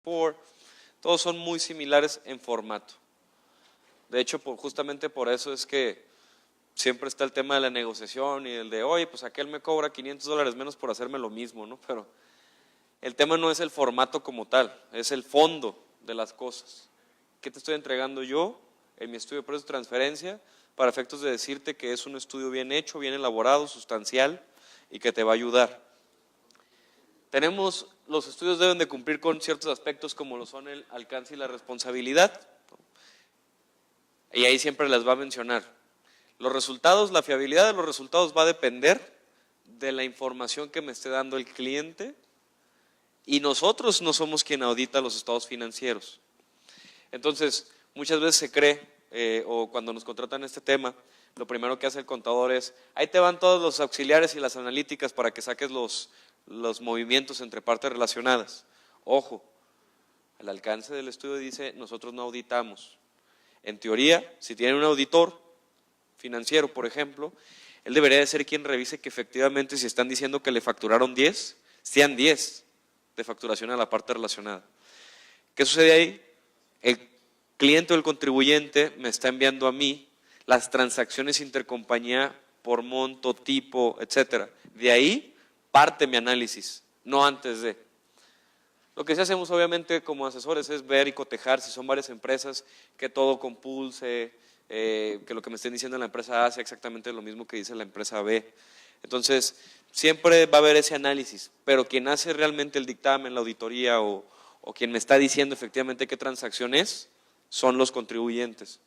Poor, todos son muy similares en formato. De hecho, justamente por eso es que siempre está el tema de la negociación y el de, oye, pues aquel me cobra $500 menos por hacerme lo mismo, ¿no? Pero el tema no es el formato como tal, es el fondo de las cosas. ¿Qué te estoy entregando yo en mi estudio de precios de transferencia para efectos de decirte que es un estudio bien hecho, bien elaborado, sustancial y que te va a ayudar? Los estudios deben de cumplir con ciertos aspectos como lo son el alcance y la responsabilidad, y ahí siempre les va a mencionar. Los resultados, la fiabilidad de los resultados va a depender de la información que me esté dando el cliente, y nosotros no somos quien audita los estados financieros. Entonces, muchas veces se cree, o cuando nos contratan este tema, lo primero que hace el contador es, ahí te van todos los auxiliares y las analíticas para que saques los movimientos entre partes relacionadas. Ojo, el alcance del estudio dice, nosotros no auditamos. En teoría, si tienen un auditor financiero, por ejemplo, él debería de ser quien revise que efectivamente si están diciendo que le facturaron 10, sean 10 de facturación a la parte relacionada. ¿Qué sucede ahí? El cliente o el contribuyente me está enviando a mí las transacciones intercompañía por monto, tipo, etcétera. De ahí parte mi análisis, no antes de. Lo que sí hacemos obviamente como asesores es ver y cotejar si son varias empresas, que todo compulse, que lo que me estén diciendo en la empresa A sea exactamente lo mismo que dice la empresa B. Entonces, siempre va a haber ese análisis, pero quien hace realmente el dictamen, la auditoría o quien me está diciendo efectivamente qué transacción es, son los contribuyentes.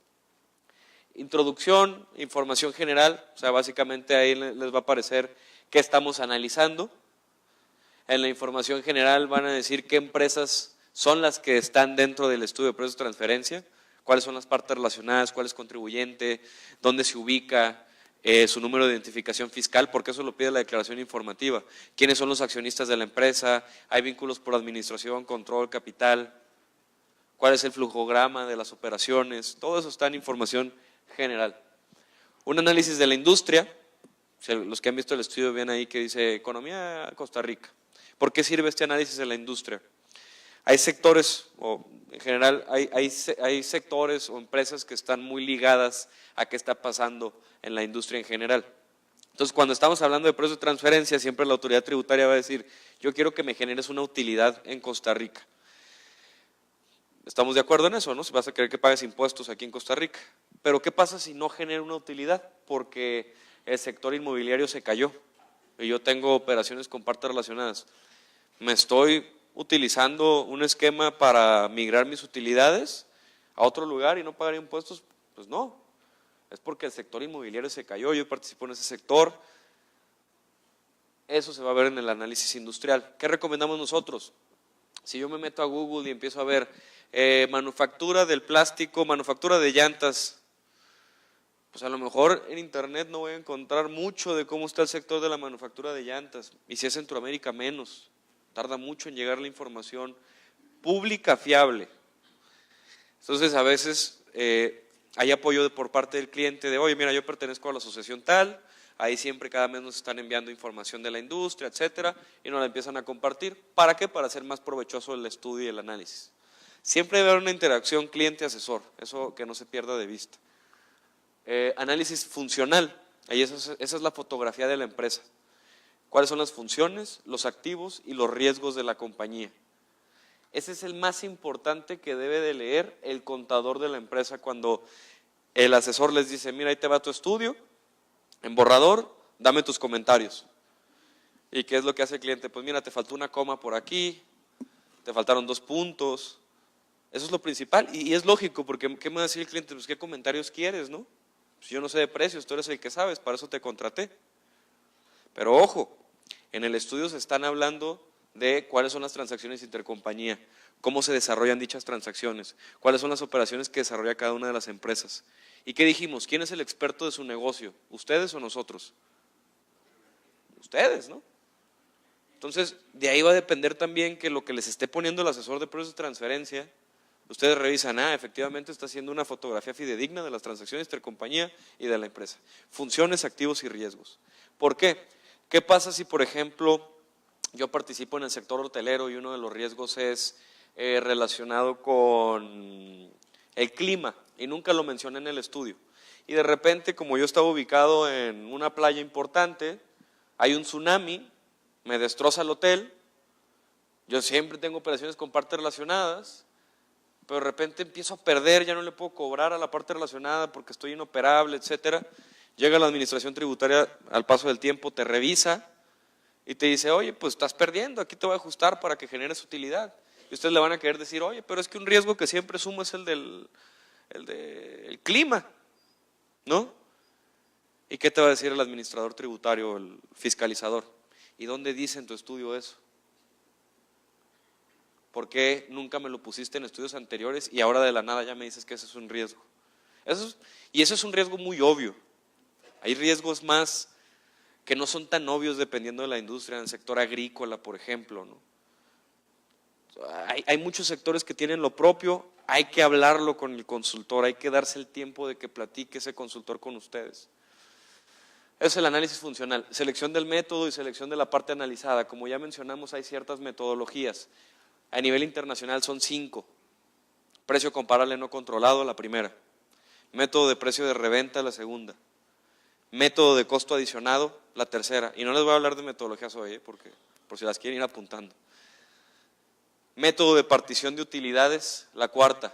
Introducción, información general, o sea, básicamente ahí les va a aparecer qué estamos analizando. En la información general van a decir qué empresas son las que están dentro del estudio de precios de transferencia, cuáles son las partes relacionadas, cuál es contribuyente, dónde se ubica, su número de identificación fiscal, porque eso lo pide la declaración informativa, quiénes son los accionistas de la empresa, hay vínculos por administración, control, capital, cuál es el flujograma de las operaciones, todo eso está en información general. Un análisis de la industria, los que han visto el estudio ven ahí que dice Economía Costa Rica. ¿Por qué sirve este análisis de la industria? Hay sectores, o en general hay sectores o empresas que están muy ligadas a qué está pasando en la industria en general. Entonces, cuando estamos hablando de precios de transferencia, siempre la autoridad tributaria va a decir, yo quiero que me generes una utilidad en Costa Rica. ¿Estamos de acuerdo en eso, no? Si vas a querer que pagues impuestos aquí en Costa Rica. Pero ¿qué pasa si no genera una utilidad? Porque el sector inmobiliario se cayó y yo tengo operaciones con partes relacionadas. ¿Me estoy utilizando un esquema para migrar mis utilidades a otro lugar y no pagar impuestos? Pues no, es porque el sector inmobiliario se cayó, yo participo en ese sector. Eso se va a ver en el análisis industrial. ¿Qué recomendamos nosotros? Si yo me meto a Google y empiezo a ver manufactura del plástico, manufactura de llantas, pues a lo mejor en internet no voy a encontrar mucho de cómo está el sector de la manufactura de llantas, y si es Centroamérica menos, tarda mucho en llegar la información pública fiable. Entonces a veces hay apoyo por parte del cliente de, oye mira, yo pertenezco a la asociación tal, ahí siempre cada mes nos están enviando información de la industria, etcétera, y nos la empiezan a compartir. ¿Para qué? Para hacer más provechoso el estudio y el análisis. Siempre debe haber una interacción cliente-asesor, eso que no se pierda de vista. Análisis funcional, ahí esa es la fotografía de la empresa. ¿Cuáles son las funciones, los activos y los riesgos de la compañía? Ese es el más importante que debe de leer el contador de la empresa cuando el asesor les dice, mira, ahí te va tu estudio, en borrador, dame tus comentarios. ¿Y qué es lo que hace el cliente? Pues mira, te faltó una coma por aquí, te faltaron 2 puntos. Eso es lo principal y es lógico, porque ¿qué me va a decir el cliente? Pues ¿qué comentarios quieres, no? Pues yo no sé de precios, tú eres el que sabes, para eso te contraté. Pero ojo, en el estudio se están hablando de cuáles son las transacciones intercompañía, cómo se desarrollan dichas transacciones, cuáles son las operaciones que desarrolla cada una de las empresas. ¿Y qué dijimos? ¿Quién es el experto de su negocio? ¿Ustedes o nosotros? Ustedes, ¿no? Entonces, de ahí va a depender también que lo que les esté poniendo el asesor de precios de transferencia, ustedes revisan, efectivamente está haciendo una fotografía fidedigna de las transacciones intercompañía y de la empresa. Funciones, activos y riesgos. ¿Por qué? ¿Qué pasa si, por ejemplo, yo participo en el sector hotelero y uno de los riesgos es relacionado con el clima, y nunca lo mencioné en el estudio. Y de repente, como yo estaba ubicado en una playa importante, hay un tsunami, me destroza el hotel, yo siempre tengo operaciones con partes relacionadas, pero de repente empiezo a perder, ya no le puedo cobrar a la parte relacionada porque estoy inoperable, etcétera. Llega la administración tributaria al paso del tiempo, te revisa y te dice, oye, pues estás perdiendo, aquí te voy a ajustar para que generes utilidad. Y ustedes le van a querer decir, oye, pero es que un riesgo que siempre sumo es el del clima, ¿no? ¿Y qué te va a decir el administrador tributario, el fiscalizador? ¿Y dónde dice en tu estudio eso? ¿Por qué nunca me lo pusiste en estudios anteriores y ahora de la nada ya me dices que ese es un riesgo? Y eso es un riesgo muy obvio. Hay riesgos más que no son tan obvios dependiendo de la industria, en el sector agrícola, por ejemplo, ¿no? Hay muchos sectores que tienen lo propio, hay que hablarlo con el consultor, hay que darse el tiempo de que platique ese consultor con ustedes. Es el análisis funcional, selección del método y selección de la parte analizada. Como ya mencionamos, hay ciertas metodologías. A nivel internacional son 5. Precio comparable no controlado, la primera. Método de precio de reventa, la segunda. Método de costo adicionado, la tercera. Y no les voy a hablar de metodologías hoy, porque por si las quieren ir apuntando. Método de partición de utilidades, la cuarta.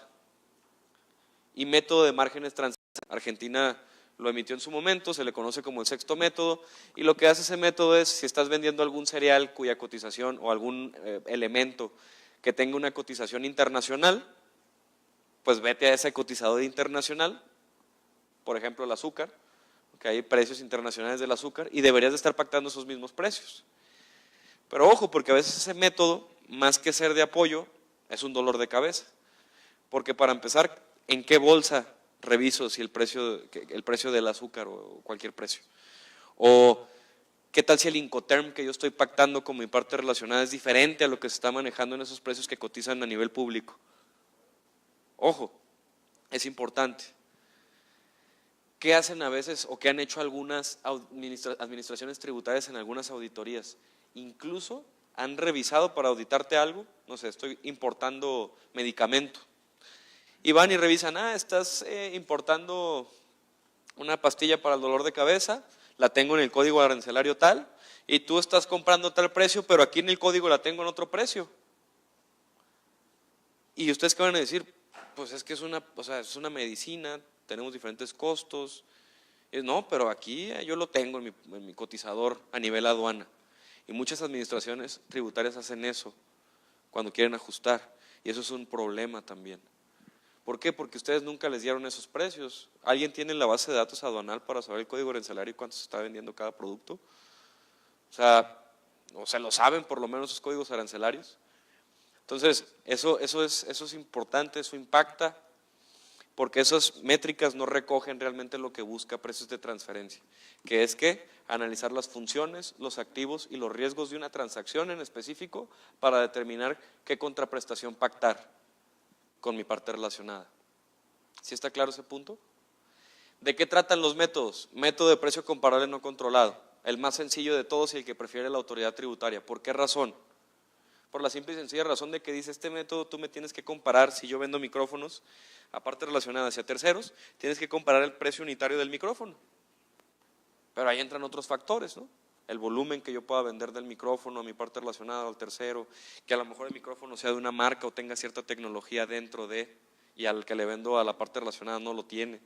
Y método de márgenes transaccionales. Argentina lo emitió en su momento, se le conoce como el sexto método, y lo que hace ese método es, si estás vendiendo algún cereal cuya cotización o algún elemento que tenga una cotización internacional, pues vete a ese cotizador internacional, por ejemplo el azúcar, que hay precios internacionales del azúcar, y deberías de estar pactando esos mismos precios. Pero ojo, porque a veces ese método, más que ser de apoyo, es un dolor de cabeza, porque para empezar, ¿en qué bolsa reviso si el precio del azúcar o cualquier precio? O ¿qué tal si el Incoterm que yo estoy pactando con mi parte relacionada es diferente a lo que se está manejando en esos precios que cotizan a nivel público? Ojo, es importante. ¿Qué hacen a veces o qué han hecho algunas administraciones tributarias en algunas auditorías? Incluso han revisado para auditarte algo, no sé, estoy importando medicamento. Y van y revisan, estás importando una pastilla para el dolor de cabeza, la tengo en el código arancelario tal, y tú estás comprando tal precio, pero aquí en el código la tengo en otro precio. Y ustedes qué van a decir, pues es que es una medicina, tenemos diferentes costos. No, pero aquí yo lo tengo en mi cotizador a nivel aduana. Y muchas administraciones tributarias hacen eso cuando quieren ajustar, y eso es un problema también. ¿Por qué? Porque ustedes nunca les dieron esos precios. ¿Alguien tiene la base de datos aduanal para saber el código arancelario y cuánto se está vendiendo cada producto? O se lo saben por lo menos esos códigos arancelarios. Entonces, eso es importante, eso impacta, porque esas métricas no recogen realmente lo que busca precios de transferencia, que es que analizar las funciones, los activos y los riesgos de una transacción en específico para determinar qué contraprestación pactar con mi parte relacionada. ¿Sí está claro ese punto? ¿De qué tratan los métodos? Método de precio comparable no controlado, el más sencillo de todos y el que prefiere la autoridad tributaria. ¿Por qué razón? Por la simple y sencilla razón de que dice, este método tú me tienes que comparar, si yo vendo micrófonos, aparte relacionada hacia terceros, tienes que comparar el precio unitario del micrófono. Pero ahí entran otros factores, ¿no? El volumen que yo pueda vender del micrófono a mi parte relacionada al tercero, que a lo mejor el micrófono sea de una marca o tenga cierta tecnología dentro de, y al que le vendo a la parte relacionada no lo tiene.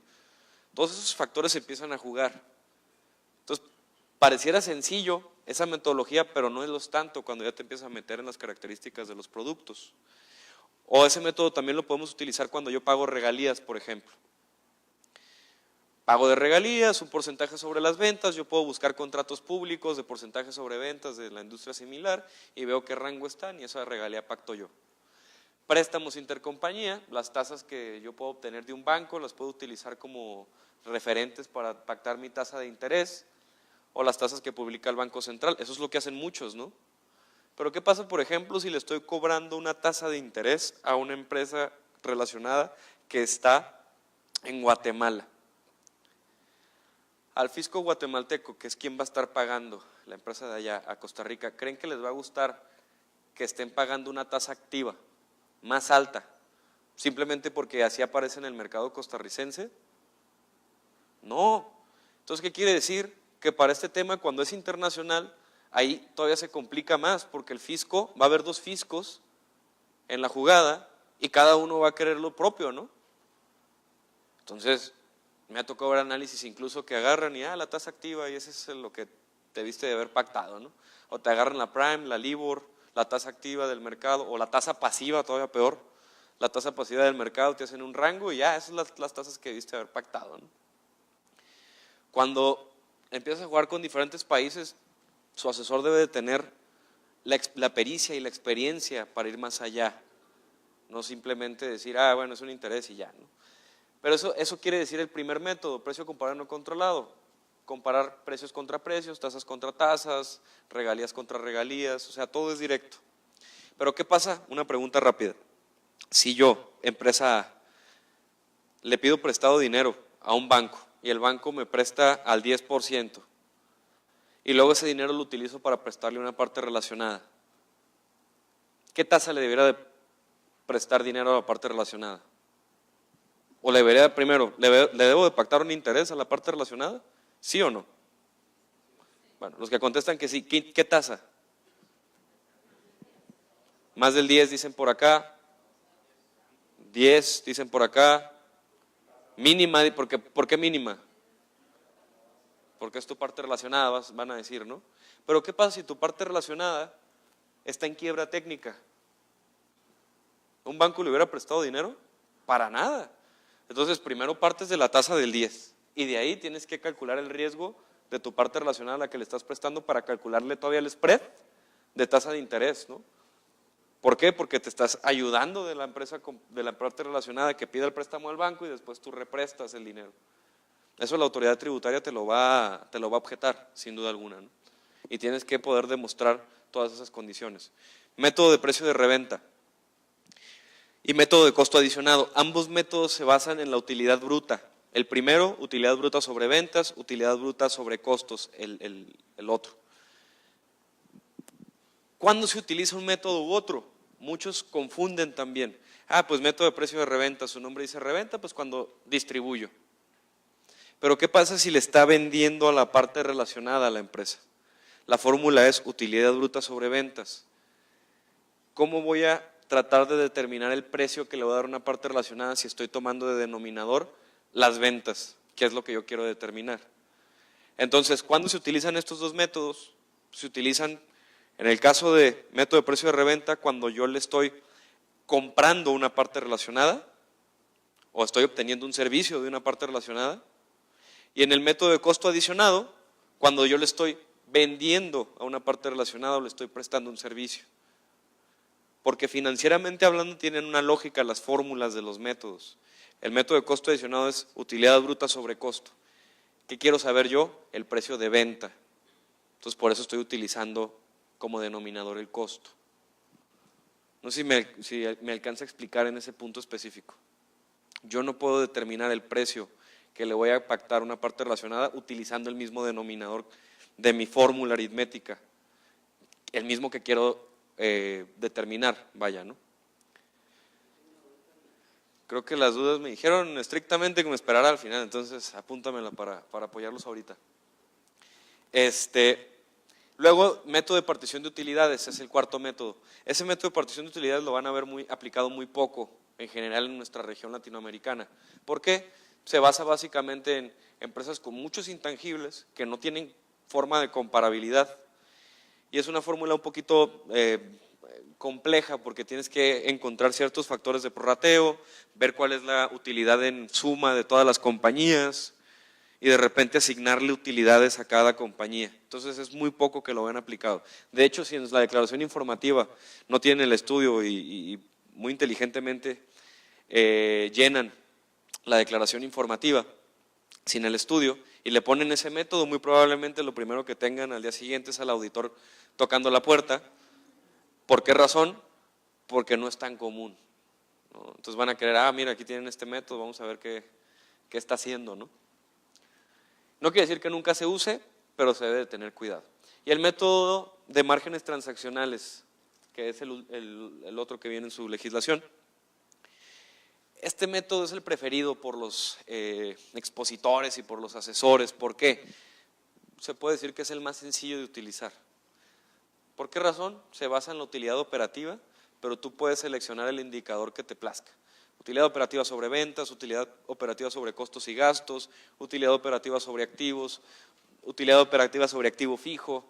Todos esos factores empiezan a jugar. Entonces, pareciera sencillo esa metodología, pero no es lo tanto cuando ya te empiezas a meter en las características de los productos. O ese método también lo podemos utilizar cuando yo pago regalías, por ejemplo. Pago de regalías, un porcentaje sobre las ventas, yo puedo buscar contratos públicos de porcentaje sobre ventas de la industria similar y veo qué rango están y esa regalía pacto yo. Préstamos intercompañía, las tasas que yo puedo obtener de un banco las puedo utilizar como referentes para pactar mi tasa de interés o las tasas que publica el Banco Central, eso es lo que hacen muchos, ¿no? Pero ¿qué pasa, por ejemplo, si le estoy cobrando una tasa de interés a una empresa relacionada que está en Guatemala? Al fisco guatemalteco, que es quien va a estar pagando, la empresa de allá, a Costa Rica, ¿creen que les va a gustar que estén pagando una tasa activa más alta, simplemente porque así aparece en el mercado costarricense. No. Entonces, ¿qué quiere decir? Que para este tema, cuando es internacional, ahí todavía se complica más, porque el fisco, va a haber dos fiscos en la jugada y cada uno va a querer lo propio, ¿no? Entonces, me ha tocado ver análisis incluso que agarran y la tasa activa, y ese es lo que te viste de haber pactado, ¿no? O te agarran la Prime, la LIBOR, la tasa activa del mercado, o la tasa pasiva, todavía peor, la tasa pasiva del mercado, te hacen un rango y ya, esas son las tasas que debiste haber pactado, ¿no? Cuando empiezas a jugar con diferentes países, su asesor debe de tener la pericia y la experiencia para ir más allá, no simplemente decir, bueno, es un interés y ya, ¿no? Pero eso quiere decir el primer método, precio comparado no controlado, comparar precios contra precios, tasas contra tasas, regalías contra regalías, o sea, todo es directo. Pero ¿qué pasa? Una pregunta rápida. Si yo, empresa A, le pido prestado dinero a un banco y el banco me presta al 10% y luego ese dinero lo utilizo para prestarle una parte relacionada, ¿qué tasa le debería de prestar dinero a la parte relacionada? ¿O le debería, primero, le debo de pactar un interés a la parte relacionada? ¿Sí o no? Bueno, los que contestan que sí, ¿qué tasa? Más del 10 dicen por acá, 10 dicen por acá, mínima, ¿por qué mínima? Porque es tu parte relacionada, van a decir, ¿no? Pero ¿qué pasa si tu parte relacionada está en quiebra técnica? ¿Un banco le hubiera prestado dinero? Para nada. Entonces, primero partes de la tasa del 10 y de ahí tienes que calcular el riesgo de tu parte relacionada a la que le estás prestando para calcularle todavía el spread de tasa de interés, ¿no? ¿Por qué? Porque te estás ayudando de la empresa, de la parte relacionada que pide el préstamo al banco y después tú represtas el dinero. Eso la autoridad tributaria te lo va a objetar, sin duda alguna, ¿no? Y tienes que poder demostrar todas esas condiciones. Método de precio de reventa y método de costo adicionado. Ambos métodos se basan en la utilidad bruta. El primero, utilidad bruta sobre ventas, utilidad bruta sobre costos, el otro. ¿Cuándo se utiliza un método u otro? Muchos confunden también. Pues método de precio de reventa, su nombre dice reventa, pues cuando distribuyo. Pero ¿qué pasa si le está vendiendo a la parte relacionada a la empresa? La fórmula es utilidad bruta sobre ventas. ¿Cómo voy a tratar de determinar el precio que le voy a dar a una parte relacionada si estoy tomando de denominador las ventas, que es lo que yo quiero determinar? Entonces, ¿cuándo se utilizan estos dos métodos? Se utilizan, en el caso de método de precio de reventa, cuando yo le estoy comprando una parte relacionada o estoy obteniendo un servicio de una parte relacionada, y en el método de costo adicionado, cuando yo le estoy vendiendo a una parte relacionada o le estoy prestando un servicio. Porque financieramente hablando tienen una lógica las fórmulas de los métodos. El método de costo adicionado es utilidad bruta sobre costo. ¿Qué quiero saber yo? El precio de venta. Entonces por eso estoy utilizando como denominador el costo. No sé si me alcanza a explicar en ese punto específico. Yo no puedo determinar el precio que le voy a pactar a una parte relacionada utilizando el mismo denominador de mi fórmula aritmética, el mismo que quiero determinar, vaya, ¿no? Creo que las dudas me dijeron estrictamente que me esperara al final, entonces apúntamela para apoyarlos ahorita. Luego, método de partición de utilidades, es el cuarto método. Ese método de partición de utilidades lo van a ver aplicado muy poco, en general en nuestra región latinoamericana. ¿Por qué? Se basa básicamente en empresas con muchos intangibles que no tienen forma de comparabilidad. Y es una fórmula un poquito compleja porque tienes que encontrar ciertos factores de prorrateo, ver cuál es la utilidad en suma de todas las compañías y de repente asignarle utilidades a cada compañía. Entonces es muy poco que lo ven aplicado. De hecho, si en la declaración informativa no tienen el estudio y muy inteligentemente llenan la declaración informativa sin el estudio y le ponen ese método, muy probablemente lo primero que tengan al día siguiente es al auditor tocando la puerta. ¿Por qué razón? Porque no es tan común, ¿no? Entonces van a querer, mira, aquí tienen este método, vamos a ver qué está haciendo, ¿no? No quiere decir que nunca se use, pero se debe de tener cuidado. Y el método de márgenes transaccionales, que es el otro que viene en su legislación. Este método es el preferido por los expositores y por los asesores. ¿Por qué? Se puede decir que es el más sencillo de utilizar. ¿Por qué razón? Se basa en la utilidad operativa, pero tú puedes seleccionar el indicador que te plazca. Utilidad operativa sobre ventas, utilidad operativa sobre costos y gastos, utilidad operativa sobre activos, utilidad operativa sobre activo fijo.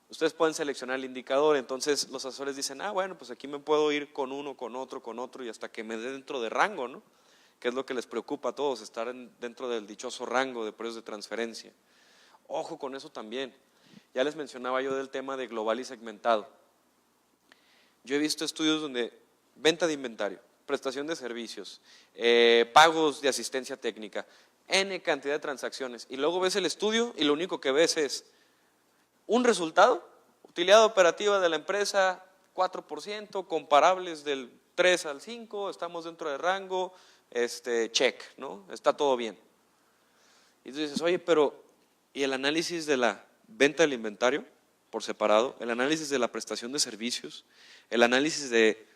Ustedes pueden seleccionar el indicador, entonces los asesores dicen, bueno, pues aquí me puedo ir con uno, con otro y hasta que me dé dentro de rango, ¿no? Que es lo que les preocupa a todos, estar dentro del dichoso rango de precios de transferencia. Ojo con eso también. Ya les mencionaba yo del tema de global y segmentado. Yo he visto estudios donde venta de inventario, prestación de servicios, pagos de asistencia técnica, N cantidad de transacciones, y luego ves el estudio y lo único que ves es un resultado, utilidad operativa de la empresa 4%, comparables del 3 al 5, estamos dentro de rango, check, ¿no? Está todo bien. Y tú dices, oye, pero ¿y el análisis de la venta del inventario por separado? ¿El análisis de la prestación de servicios? ¿El análisis de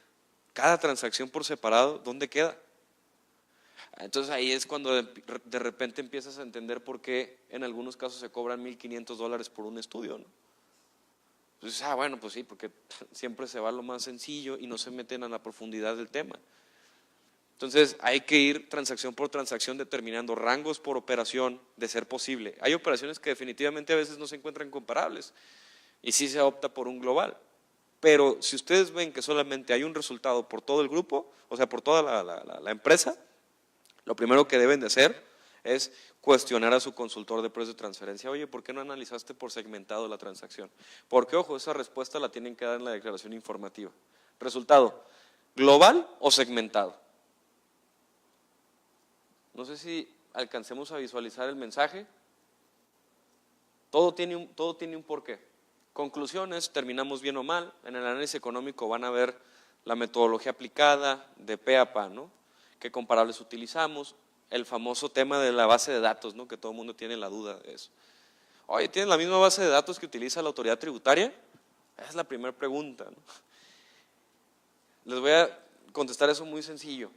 cada transacción por separado? ¿Dónde queda? Entonces ahí es cuando de repente empiezas a entender por qué en algunos casos se cobran $1,500 por un estudio, ¿no? Entonces, bueno, pues sí, porque siempre se va a lo más sencillo y no se meten a la profundidad del tema. Entonces hay que ir transacción por transacción determinando rangos por operación de ser posible. Hay operaciones que definitivamente a veces no se encuentran comparables y sí se opta por un global. Pero si ustedes ven que solamente hay un resultado por todo el grupo, o sea, por toda la empresa, lo primero que deben de hacer es cuestionar a su consultor de precios de transferencia. Oye, ¿por qué no analizaste por segmentado la transacción? Porque, ojo, esa respuesta la tienen que dar en la declaración informativa. Resultado, ¿global o segmentado? No sé si alcancemos a visualizar el mensaje. Todo tiene un porqué. Conclusiones, terminamos bien o mal. En el análisis económico van a ver la metodología aplicada de pe a pa, ¿no? ¿Qué comparables utilizamos? El famoso tema de la base de datos, ¿no? Que todo el mundo tiene la duda de eso. Oye, ¿tienes la misma base de datos que utiliza la autoridad tributaria? Esa es la primera pregunta, ¿no? Les voy a contestar eso muy sencillo.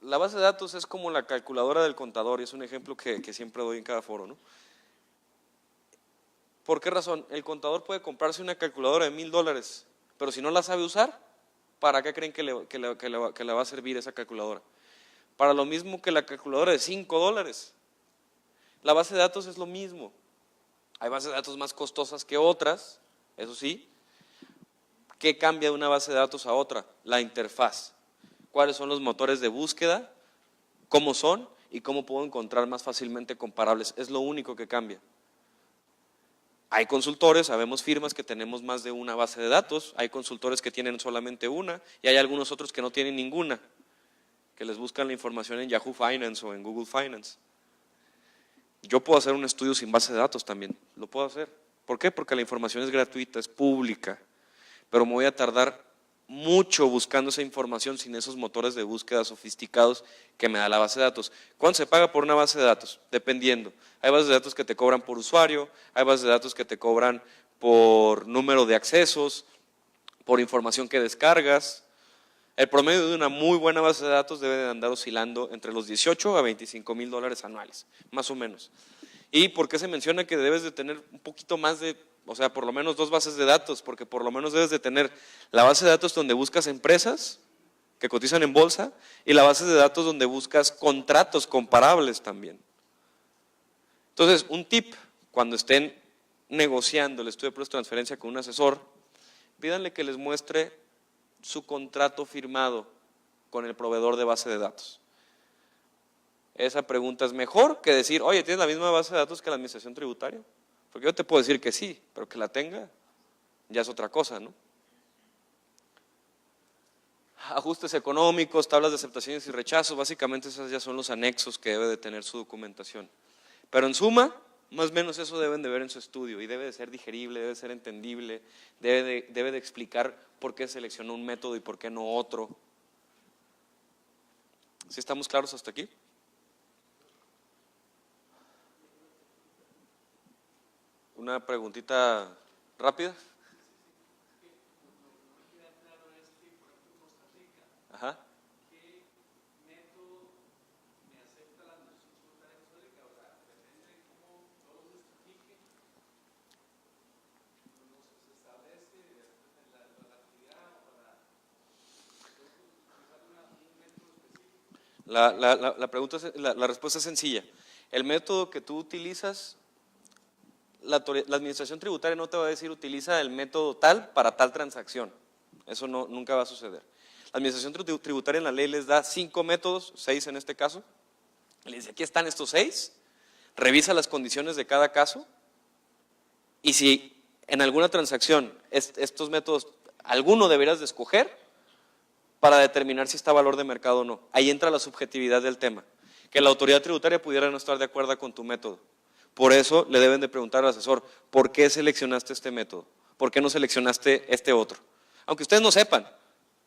La base de datos es como la calculadora del contador y es un ejemplo que siempre doy en cada foro, ¿no? ¿Por qué razón? El contador puede comprarse una calculadora de $1,000, pero si no la sabe usar, ¿para qué creen que le va a servir esa calculadora? Para lo mismo que la calculadora de $5. La base de datos es lo mismo. Hay bases de datos más costosas que otras, eso sí. ¿Qué cambia de una base de datos a otra? La interfaz. ¿Cuáles son los motores de búsqueda? ¿Cómo son? ¿Y cómo puedo encontrar más fácilmente comparables? Es lo único que cambia. Hay consultores, sabemos firmas que tenemos más de una base de datos, hay consultores que tienen solamente una y hay algunos otros que no tienen ninguna, que les buscan la información en Yahoo Finance o en Google Finance. Yo puedo hacer un estudio sin base de datos también, lo puedo hacer. ¿Por qué? Porque la información es gratuita, es pública, pero me voy a tardar mucho buscando esa información sin esos motores de búsqueda sofisticados que me da la base de datos. ¿Cuánto se paga por una base de datos? Dependiendo. Hay bases de datos que te cobran por usuario, hay bases de datos que te cobran por número de accesos, por información que descargas. El promedio de una muy buena base de datos debe de andar oscilando entre los $18,000 a $25,000 anuales, más o menos. ¿Y por qué se menciona que debes de tener un poquito más de, o sea, por lo menos 2 bases de datos? Porque por lo menos debes de tener la base de datos donde buscas empresas que cotizan en bolsa y la base de datos donde buscas contratos comparables también. Entonces, un tip, cuando estén negociando el estudio de precios de transferencia con un asesor, pídanle que les muestre su contrato firmado con el proveedor de base de datos. Esa pregunta es mejor que decir, oye, ¿tienes la misma base de datos que la administración tributaria? Porque yo te puedo decir que sí, pero que la tenga ya es otra cosa, ¿no? Ajustes económicos, tablas de aceptaciones y rechazos, básicamente esos ya son los anexos que debe de tener su documentación. Pero en suma, más o menos eso deben de ver en su estudio y debe de ser digerible, debe de ser entendible, debe de explicar por qué seleccionó un método y por qué no otro. ¿Sí estamos claros hasta aquí? Una preguntita rápida. La respuesta es sencilla. El método que tú utilizas, la administración tributaria no te va a decir utiliza el método tal para tal transacción. Eso nunca va a suceder. La administración tributaria en la ley les da 5 métodos, 6 en este caso. Les dice, aquí están estos 6, revisa las condiciones de cada caso y si en alguna transacción estos métodos, alguno deberás de escoger para determinar si está valor de mercado o no. Ahí entra la subjetividad del tema. Que la autoridad tributaria pudiera no estar de acuerdo con tu método. Por eso le deben de preguntar al asesor, ¿por qué seleccionaste este método? ¿Por qué no seleccionaste este otro? Aunque ustedes no sepan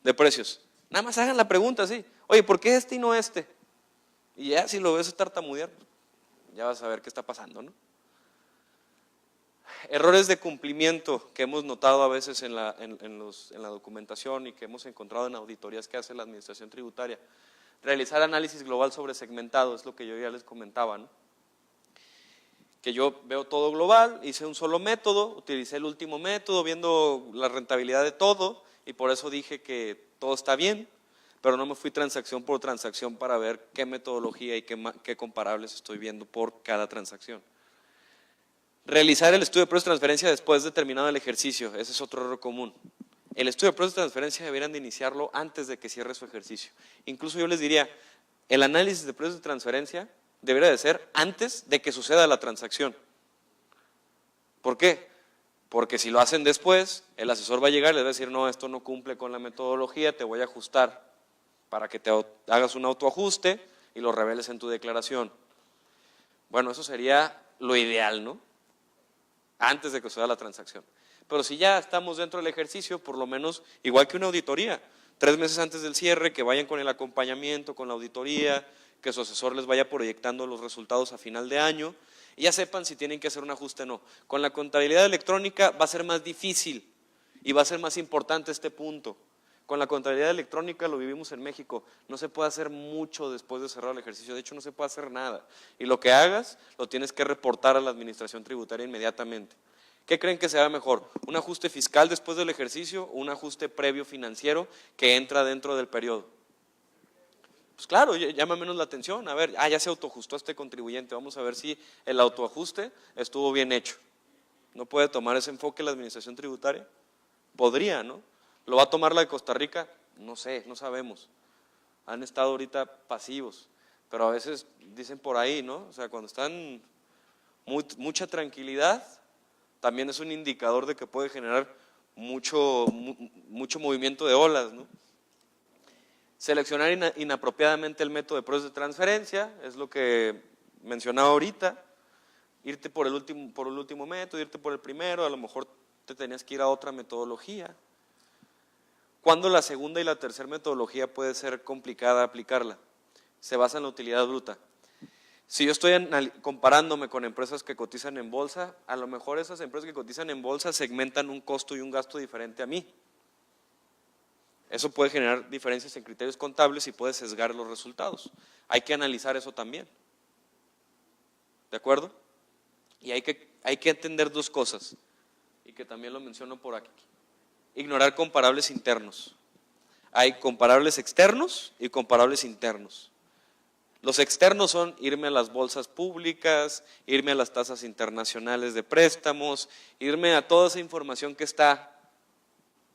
de precios, nada más hagan la pregunta así, oye, ¿por qué este y no este? Y ya si lo ves tartamudear, ya vas a ver qué está pasando, ¿no? Errores de cumplimiento que hemos notado a veces en la documentación y que hemos encontrado en auditorías que hace la administración tributaria. Realizar análisis global sobre segmentado, es lo que yo ya les comentaba, ¿no? Que yo veo todo global, hice un solo método, utilicé el último método viendo la rentabilidad de todo y por eso dije que todo está bien, pero no me fui transacción por transacción para ver qué metodología y qué comparables estoy viendo por cada transacción. Realizar el estudio de precios de transferencia después de terminado el ejercicio, ese es otro error común. El estudio de precios de transferencia deberían de iniciarlo antes de que cierre su ejercicio. Incluso yo les diría, el análisis de precios de transferencia debería de ser antes de que suceda la transacción. ¿Por qué? Porque si lo hacen después, el asesor va a llegar y les va a decir, no, esto no cumple con la metodología, te voy a ajustar para que te hagas un autoajuste y lo reveles en tu declaración. Bueno, eso sería lo ideal, ¿no? Antes de que suceda la transacción. Pero si ya estamos dentro del ejercicio, por lo menos, igual que una auditoría, 3 meses antes del cierre, que vayan con el acompañamiento, con la auditoría, que su asesor les vaya proyectando los resultados a final de año, y ya sepan si tienen que hacer un ajuste o no. Con la contabilidad electrónica va a ser más difícil y va a ser más importante este punto. Con la contabilidad electrónica, lo vivimos en México, no se puede hacer mucho después de cerrar el ejercicio, de hecho no se puede hacer nada. Y lo que hagas, lo tienes que reportar a la administración tributaria inmediatamente. ¿Qué creen que sea mejor? ¿Un ajuste fiscal después del ejercicio o un ajuste previo financiero que entra dentro del periodo? Pues claro, llama menos la atención, a ver, ya se autoajustó este contribuyente, vamos a ver si el autoajuste estuvo bien hecho. ¿No puede tomar ese enfoque la administración tributaria? Podría, ¿no? ¿Lo va a tomar la de Costa Rica? No sé, no sabemos. Han estado ahorita pasivos, pero a veces dicen por ahí, ¿no? O sea, cuando están mucha tranquilidad, también es un indicador de que puede generar mucho movimiento de olas, ¿no? Seleccionar inapropiadamente el método de precios de transferencia, es lo que mencionaba ahorita. Irte por el último método, irte por el primero, a lo mejor te tenías que ir a otra metodología. ¿Cuándo la segunda y la tercera metodología puede ser complicada aplicarla? Se basa en la utilidad bruta. Si yo estoy comparándome con empresas que cotizan en bolsa, a lo mejor esas empresas que cotizan en bolsa segmentan un costo y un gasto diferente a mí. Eso puede generar diferencias en criterios contables y puede sesgar los resultados. Hay que analizar eso también. ¿De acuerdo? Y hay que entender 2 cosas, y que también lo menciono por aquí. Ignorar comparables internos. Hay comparables externos y comparables internos. Los externos son irme a las bolsas públicas, irme a las tasas internacionales de préstamos, irme a toda esa información que está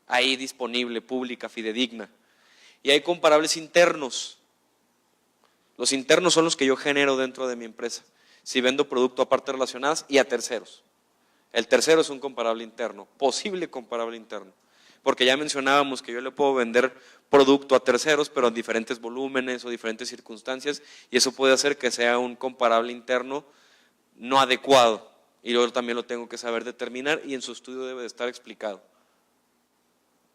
ahí disponible, pública, fidedigna. Y hay comparables internos. Los internos son los que yo genero dentro de mi empresa, si vendo producto a partes relacionadas y a terceros. El tercero es un comparable interno, posible comparable interno. Porque ya mencionábamos que yo le puedo vender producto a terceros, pero en diferentes volúmenes o diferentes circunstancias, y eso puede hacer que sea un comparable interno no adecuado. Y yo también lo tengo que saber determinar y en su estudio debe de estar explicado.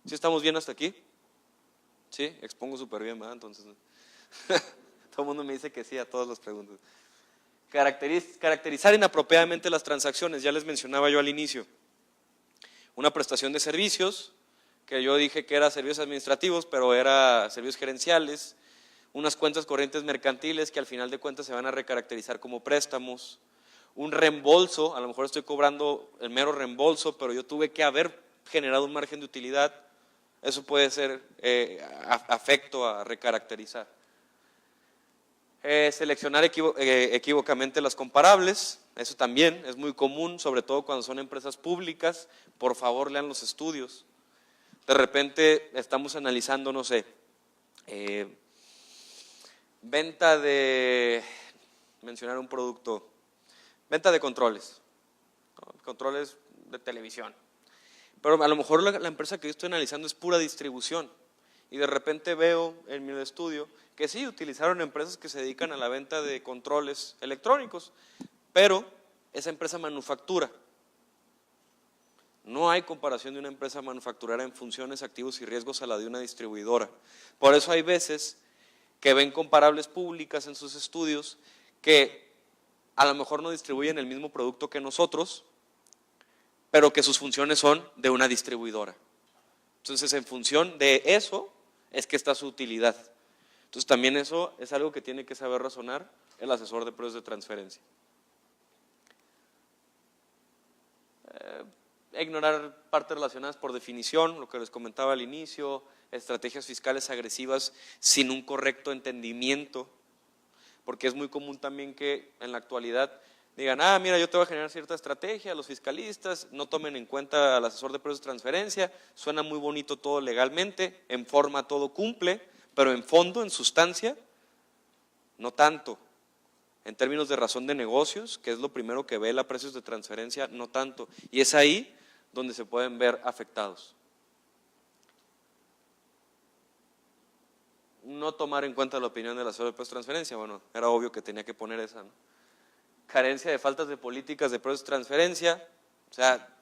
¿Sí estamos bien hasta aquí? ¿Sí? Expongo súper bien, ¿verdad? Entonces, todo el mundo me dice que sí a todas las preguntas. Caracterizar inapropiadamente las transacciones, ya les mencionaba yo al inicio. Una prestación de servicios, que yo dije que era servicios administrativos, pero era servicios gerenciales. Unas cuentas corrientes mercantiles que al final de cuentas se van a recaracterizar como préstamos. Un reembolso, a lo mejor estoy cobrando el mero reembolso, pero yo tuve que haber generado un margen de utilidad. Eso puede ser afecto a recaracterizar. Seleccionar equívocamente las comparables, eso también es muy común, sobre todo cuando son empresas públicas. Por favor, lean los estudios. De repente estamos analizando, no sé, venta de, mencionar un producto, venta de controles, ¿no? Controles de televisión. Pero a lo mejor la empresa que yo estoy analizando es pura distribución. Y de repente veo en mi estudio que sí, utilizaron empresas que se dedican a la venta de controles electrónicos, pero esa empresa manufactura. No hay comparación de una empresa manufacturera en funciones, activos y riesgos a la de una distribuidora. Por eso hay veces que ven comparables públicas en sus estudios que a lo mejor no distribuyen el mismo producto que nosotros, pero que sus funciones son de una distribuidora. Entonces, en función de eso es que está su utilidad. Entonces, también eso es algo que tiene que saber razonar el asesor de precios de transferencia. Ignorar partes relacionadas por definición, lo que les comentaba al inicio, estrategias fiscales agresivas sin un correcto entendimiento, porque es muy común también que en la actualidad digan, mira, yo te voy a generar cierta estrategia, los fiscalistas no tomen en cuenta al asesor de precios de transferencia, suena muy bonito todo legalmente, en forma todo cumple, pero en fondo, en sustancia, no tanto. En términos de razón de negocios, que es lo primero que ve la precios de transferencia, no tanto. Y es ahí donde se pueden ver afectados. No tomar en cuenta la opinión del asesor de precios de transferencia, bueno, era obvio que tenía que poner esa, ¿no? Carencia de faltas de políticas de precios de transferencia, o sea,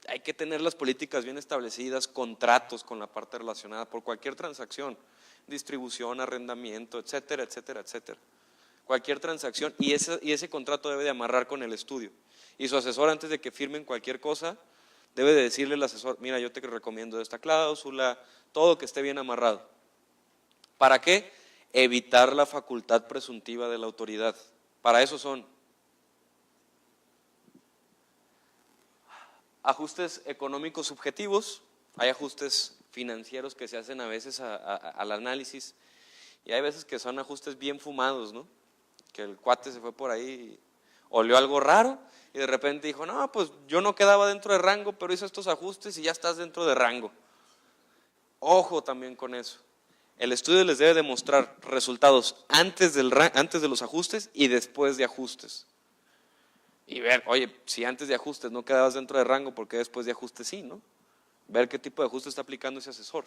hay que tener las políticas bien establecidas, contratos con la parte relacionada por cualquier transacción, distribución, arrendamiento, etcétera, etcétera, etcétera. Cualquier transacción y ese contrato debe de amarrar con el estudio. Y su asesor, antes de que firmen cualquier cosa, debe de decirle al asesor, mira, yo te recomiendo esta cláusula, todo que esté bien amarrado. ¿Para qué? Evitar la facultad presuntiva de la autoridad. Para eso son. Ajustes económicos subjetivos, hay ajustes financieros que se hacen a veces al análisis y hay veces que son ajustes bien fumados, ¿no? Que el cuate se fue por ahí y olió algo raro y de repente dijo, no, pues yo no quedaba dentro de rango, pero hice estos ajustes y ya estás dentro de rango. Ojo también con eso. El estudio les debe demostrar resultados antes de los ajustes y después de ajustes. Y ver, oye, si antes de ajustes no quedabas dentro de rango, ¿por qué después de ajustes sí, no? Ver qué tipo de ajuste está aplicando ese asesor.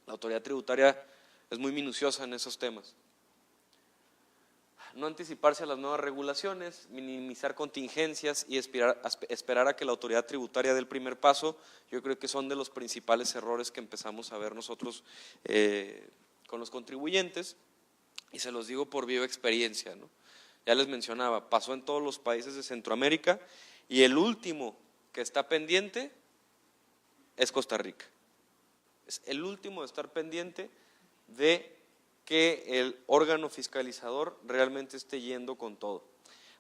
La autoridad tributaria es muy minuciosa en esos temas. No anticiparse a las nuevas regulaciones, minimizar contingencias y esperar a que la autoridad tributaria dé el primer paso, yo creo que son de los principales errores que empezamos a ver nosotros con los contribuyentes, y se los digo por viva experiencia, ¿no? Ya les mencionaba, pasó en todos los países de Centroamérica y el último que está pendiente es Costa Rica. Es el último de estar pendiente de que el órgano fiscalizador realmente esté yendo con todo.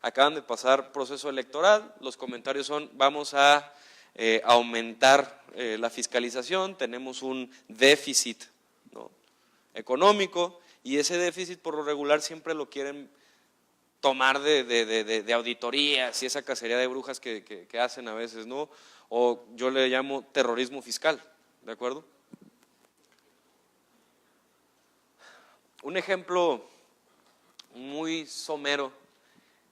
Acaban de pasar proceso electoral, los comentarios son, vamos a aumentar la fiscalización, tenemos un déficit, ¿no?, económico, y ese déficit por lo regular siempre lo quieren tomar de auditorías y esa cacería de brujas que hacen a veces, ¿no? O yo le llamo terrorismo fiscal, ¿de acuerdo? Un ejemplo muy somero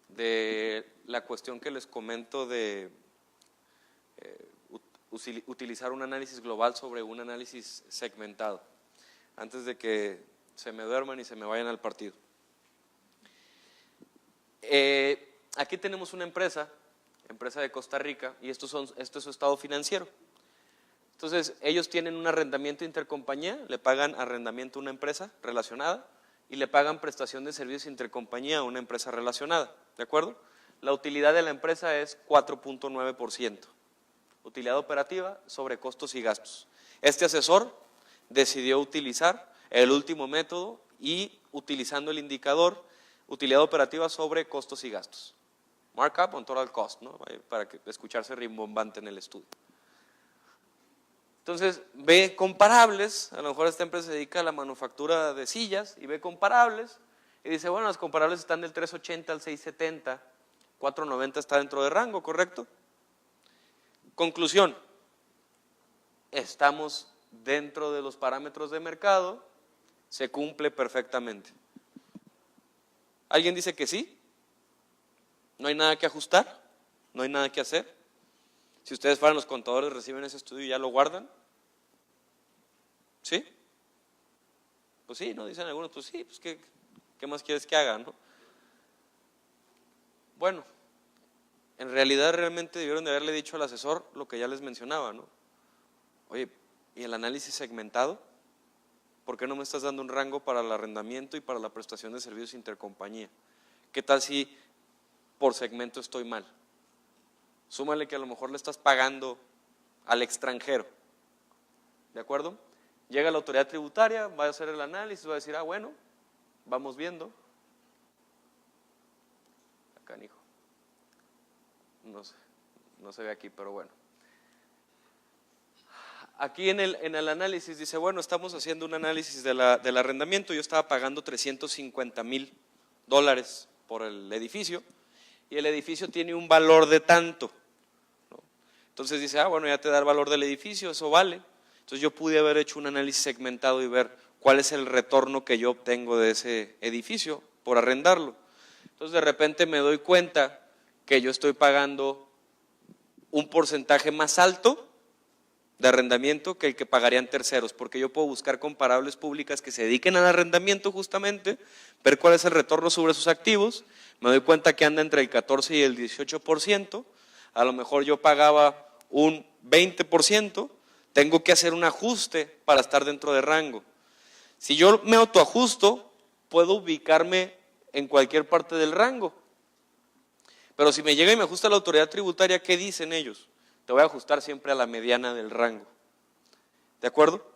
de la cuestión que les comento de utilizar un análisis global sobre un análisis segmentado, antes de que se me duerman y se me vayan al partido. Aquí tenemos una empresa de Costa Rica, y esto es su estado financiero. Entonces, ellos tienen un arrendamiento intercompañía, le pagan arrendamiento a una empresa relacionada y le pagan prestación de servicios intercompañía a una empresa relacionada, ¿de acuerdo? La utilidad de la empresa es 4.9%, utilidad operativa sobre costos y gastos. Este asesor decidió utilizar el último método y utilizando el indicador utilidad operativa sobre costos y gastos. Markup on total cost, ¿no?, para escucharse rimbombante en el estudio. Entonces, ve comparables, a lo mejor esta empresa se dedica a la manufactura de sillas y ve comparables, y dice, bueno, las comparables están del 380 al 670, 490 está dentro de rango, ¿correcto? Conclusión, estamos dentro de los parámetros de mercado, se cumple perfectamente. ¿Alguien dice que sí? ¿No hay nada que ajustar? ¿No hay nada que hacer? Si ustedes fueran los contadores, reciben ese estudio y ya lo guardan. ¿Sí? Pues sí, ¿no? Dicen algunos, pues sí, pues ¿qué más quieres que haga, no? Bueno, en realidad realmente debieron de haberle dicho al asesor lo que ya les mencionaba, ¿no? Oye, ¿y el análisis segmentado? ¿Por qué no me estás dando un rango para el arrendamiento y para la prestación de servicios intercompañía? ¿Qué tal si por segmento estoy mal? Súmale que a lo mejor le estás pagando al extranjero, ¿de acuerdo? Llega la autoridad tributaria, va a hacer el análisis, va a decir, bueno, vamos viendo. Acá, hijo. No sé, no se ve aquí, pero bueno. Aquí en el análisis dice, bueno, estamos haciendo un análisis del arrendamiento, yo estaba pagando $350,000 por el edificio y el edificio tiene un valor de tanto, ¿no? Entonces dice, bueno, ya te da el valor del edificio, eso vale. Entonces yo pude haber hecho un análisis segmentado y ver cuál es el retorno que yo obtengo de ese edificio por arrendarlo. Entonces de repente me doy cuenta que yo estoy pagando un porcentaje más alto de arrendamiento que el que pagarían terceros, porque yo puedo buscar comparables públicas que se dediquen al arrendamiento justamente, ver cuál es el retorno sobre sus activos, me doy cuenta que anda entre el 14 y el 18%, a lo mejor yo pagaba un 20%, tengo que hacer un ajuste para estar dentro de rango. Si yo me autoajusto, puedo ubicarme en cualquier parte del rango, pero si me llega y me ajusta la autoridad tributaria, ¿qué dicen ellos? Te voy a ajustar siempre a la mediana del rango, ¿de acuerdo?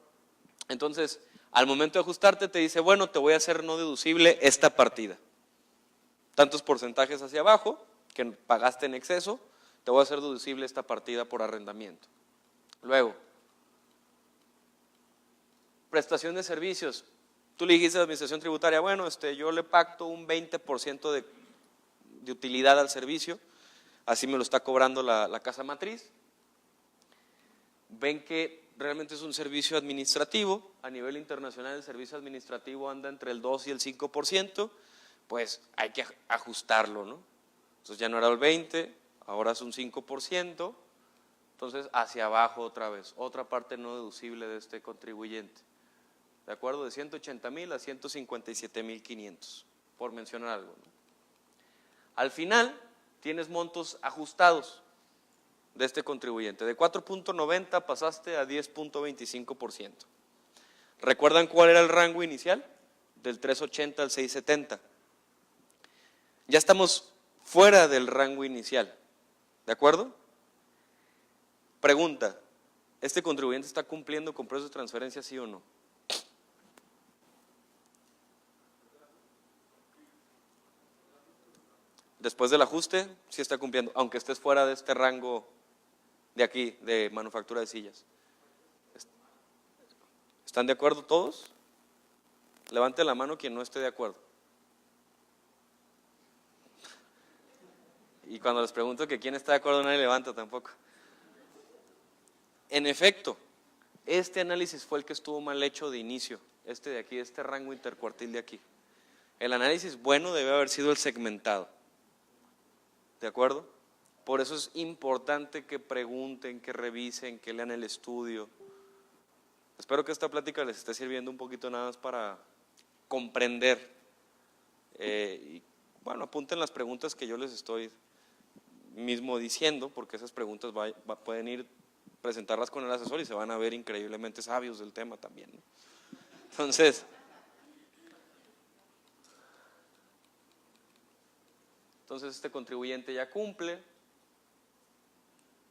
Entonces, al momento de ajustarte te dice, bueno, te voy a hacer no deducible esta partida. Tantos porcentajes hacia abajo, que pagaste en exceso, te voy a hacer deducible esta partida por arrendamiento. Luego, prestación de servicios. Tú le dijiste a la administración tributaria, bueno, yo le pacto un 20% de utilidad al servicio, así me lo está cobrando la casa matriz. Ven que realmente es un servicio administrativo, a nivel internacional el servicio administrativo anda entre el 2 y el 5%, pues hay que ajustarlo, ¿no? Entonces ya no era el 20, ahora es un 5%, entonces hacia abajo otra vez, otra parte no deducible de este contribuyente, ¿de acuerdo? De 180,000 a 157,500, por mencionar algo, ¿no? Al final tienes montos ajustados de este contribuyente, de 4.90 pasaste a 10.25%. ¿Recuerdan cuál era el rango inicial? Del 380 al 670. Ya estamos fuera del rango inicial, ¿de acuerdo? Pregunta, ¿este contribuyente está cumpliendo con precios de transferencia, sí o no? Después del ajuste, sí está cumpliendo, aunque estés fuera de este rango de aquí, de manufactura de sillas. ¿Están de acuerdo todos? Levante la mano quien no esté de acuerdo. Y cuando les pregunto que quién está de acuerdo, nadie levanta tampoco. En efecto, este análisis fue el que estuvo mal hecho de inicio, este de aquí, este rango intercuartil de aquí. El análisis bueno debe haber sido el segmentado, ¿de acuerdo? Por eso es importante que pregunten, que revisen, que lean el estudio. Espero que esta plática les esté sirviendo un poquito nada más para comprender. Y bueno, apunten las preguntas que yo les estoy mismo diciendo, porque esas preguntas pueden ir presentarlas con el asesor y se van a ver increíblemente sabios del tema también, ¿no? Entonces, este contribuyente ya cumple.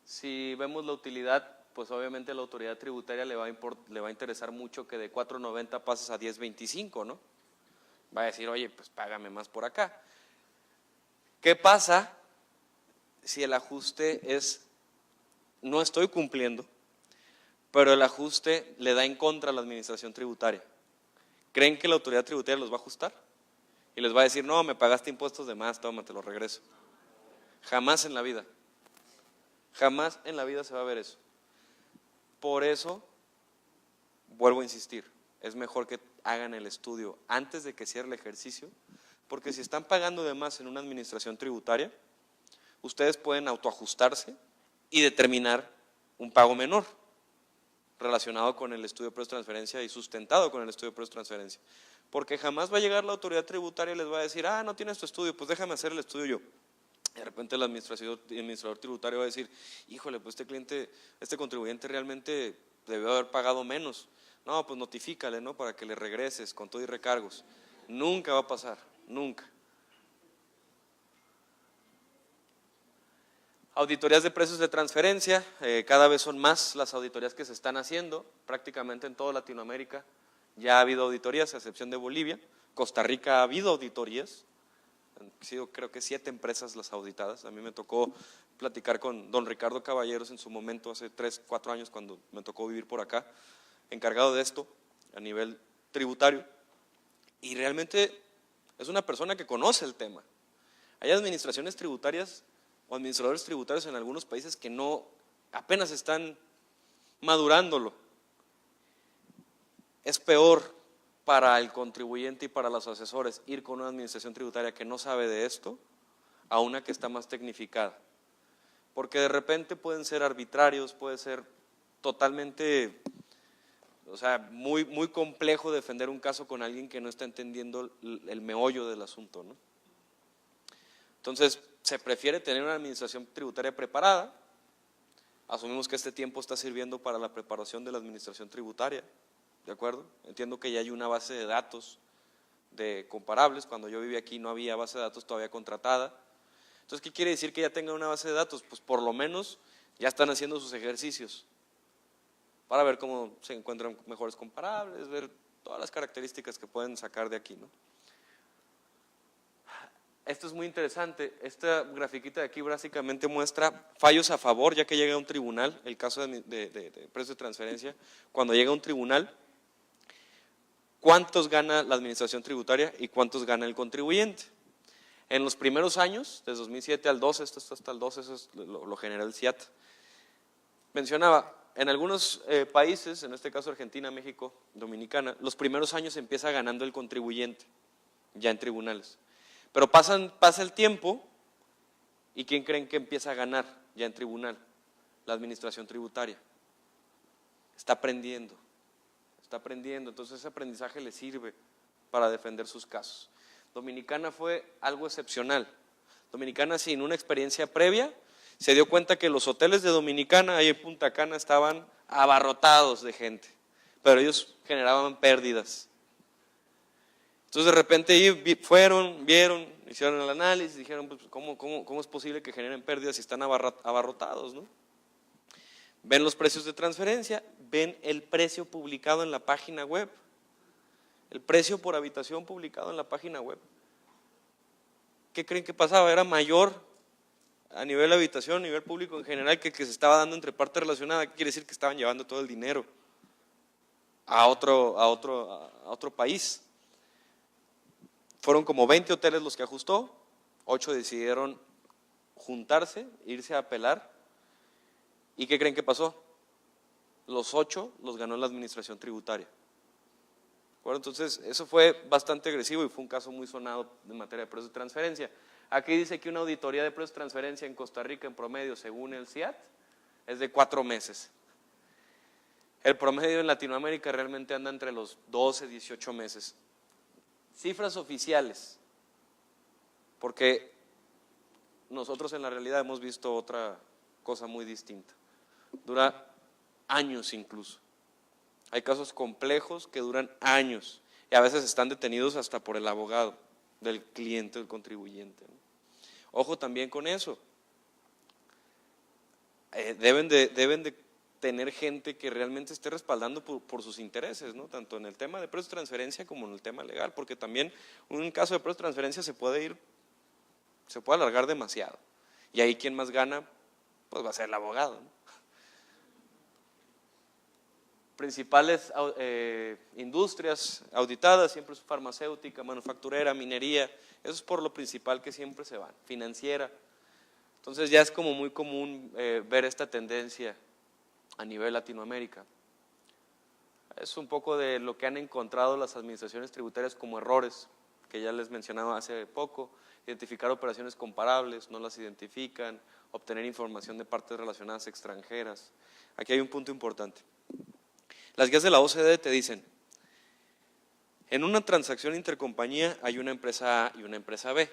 Si vemos la utilidad, pues obviamente a la autoridad tributaria le va a interesar mucho que de 4.90 pases a 10.25, ¿no? Va a decir, oye, pues págame más por acá. ¿Qué pasa si el ajuste es, no estoy cumpliendo, pero el ajuste le da en contra a la administración tributaria? ¿Creen que la autoridad tributaria los va a ajustar? y les va a decir, no, me pagaste impuestos de más, toma, te lo regreso. Jamás en la vida se va a ver eso. Por eso, vuelvo a insistir, es mejor que hagan el estudio antes de que cierre el ejercicio, porque si están pagando de más en una administración tributaria, ustedes pueden autoajustarse y determinar un pago menor relacionado con el estudio de precios de transferencia y sustentado con el estudio de precios de transferencia. Porque jamás va a llegar la autoridad tributaria y les va a decir, no tienes tu estudio, pues déjame hacer el estudio yo. De repente el administrador tributario va a decir, híjole, pues este contribuyente realmente debió haber pagado menos. No, pues notifícale, ¿no? Para que le regreses con todo y recargos. Nunca va a pasar, nunca. Auditorías de precios de transferencia, cada vez son más las auditorías que se están haciendo, prácticamente en toda Latinoamérica ya ha habido auditorías, a excepción de Bolivia. Costa Rica ha habido auditorías, han sido creo que 7 empresas las auditadas. A mí me tocó platicar con don Ricardo Caballeros en su momento, hace 3, 4 años cuando me tocó vivir por acá, encargado de esto a nivel tributario, y realmente es una persona que conoce el tema. Hay administraciones tributarias o administradores tributarios en algunos países que apenas están madurándolo. Es peor para el contribuyente y para los asesores ir con una administración tributaria que no sabe de esto a una que está más tecnificada, porque de repente pueden ser arbitrarios, puede ser totalmente, muy, muy complejo defender un caso con alguien que no está entendiendo el meollo del asunto, ¿no? Entonces, se prefiere tener una administración tributaria preparada. Asumimos que este tiempo está sirviendo para la preparación de la administración tributaria, ¿de acuerdo? Entiendo que ya hay una base de datos de comparables. Cuando yo vivía aquí no había base de datos todavía contratada. Entonces, ¿qué quiere decir que ya tengan una base de datos? Pues por lo menos ya están haciendo sus ejercicios para ver cómo se encuentran mejores comparables, ver todas las características que pueden sacar de aquí, ¿no? Esto es muy interesante. Esta grafiquita de aquí básicamente muestra fallos a favor, ya que llega a un tribunal, el caso de precios de transferencia. Cuando llega a un tribunal, ¿cuántos gana la administración tributaria y cuántos gana el contribuyente? En los primeros años, desde 2007 al 12, esto está hasta el 12, eso es lo genera el SIAT. Mencionaba, en algunos países, en este caso Argentina, México, Dominicana, los primeros años empieza ganando el contribuyente, ya en tribunales. Pero pasa el tiempo y ¿quién creen que empieza a ganar ya en tribunal? La administración tributaria. Está aprendiendo, entonces ese aprendizaje le sirve para defender sus casos. Dominicana fue algo excepcional. Dominicana, sin una experiencia previa, se dio cuenta que los hoteles de Dominicana, ahí en Punta Cana, estaban abarrotados de gente, pero ellos generaban pérdidas. Entonces de repente vieron, hicieron el análisis, dijeron, pues, ¿cómo es posible que generen pérdidas si están abarrotados, ¿no? Ven los precios de transferencia, ven el precio publicado en la página web, el precio por habitación publicado en la página web. ¿Qué creen que pasaba? Era mayor a nivel de habitación, a nivel público en general, que se estaba dando entre partes relacionadas. ¿Qué quiere decir? Que estaban llevando todo el dinero a otro país. Fueron como 20 hoteles los que ajustó, 8 decidieron juntarse, irse a apelar. ¿Y qué creen que pasó? Los 8 los ganó la administración tributaria. Bueno, entonces eso fue bastante agresivo y fue un caso muy sonado en materia de precios de transferencia. Aquí dice que una auditoría de precios de transferencia en Costa Rica en promedio, según el SIAT, es de 4 meses. El promedio en Latinoamérica realmente anda entre los 12, 18 meses. Cifras oficiales, porque nosotros en la realidad hemos visto otra cosa muy distinta. Dura años incluso. Hay casos complejos que duran años y a veces están detenidos hasta por el abogado del cliente, del contribuyente, ¿no? Ojo también con eso. Deben de tener gente que realmente esté respaldando por sus intereses, ¿no? Tanto en el tema de precios de transferencia como en el tema legal, porque también un caso de precios de transferencia se puede alargar demasiado. Y ahí quien más gana, pues va a ser el abogado, ¿no? principales industrias auditadas siempre es farmacéutica, manufacturera, minería, eso es por lo principal que siempre se van, financiera. Entonces ya es como muy común ver esta tendencia a nivel Latinoamérica. Es un poco de lo que han encontrado las administraciones tributarias como errores, que ya les mencionaba hace poco: identificar operaciones comparables, no las identifican, obtener información de partes relacionadas extranjeras. Aquí hay un punto importante. Las guías de la OCDE te dicen, en una transacción intercompañía hay una empresa A y una empresa B.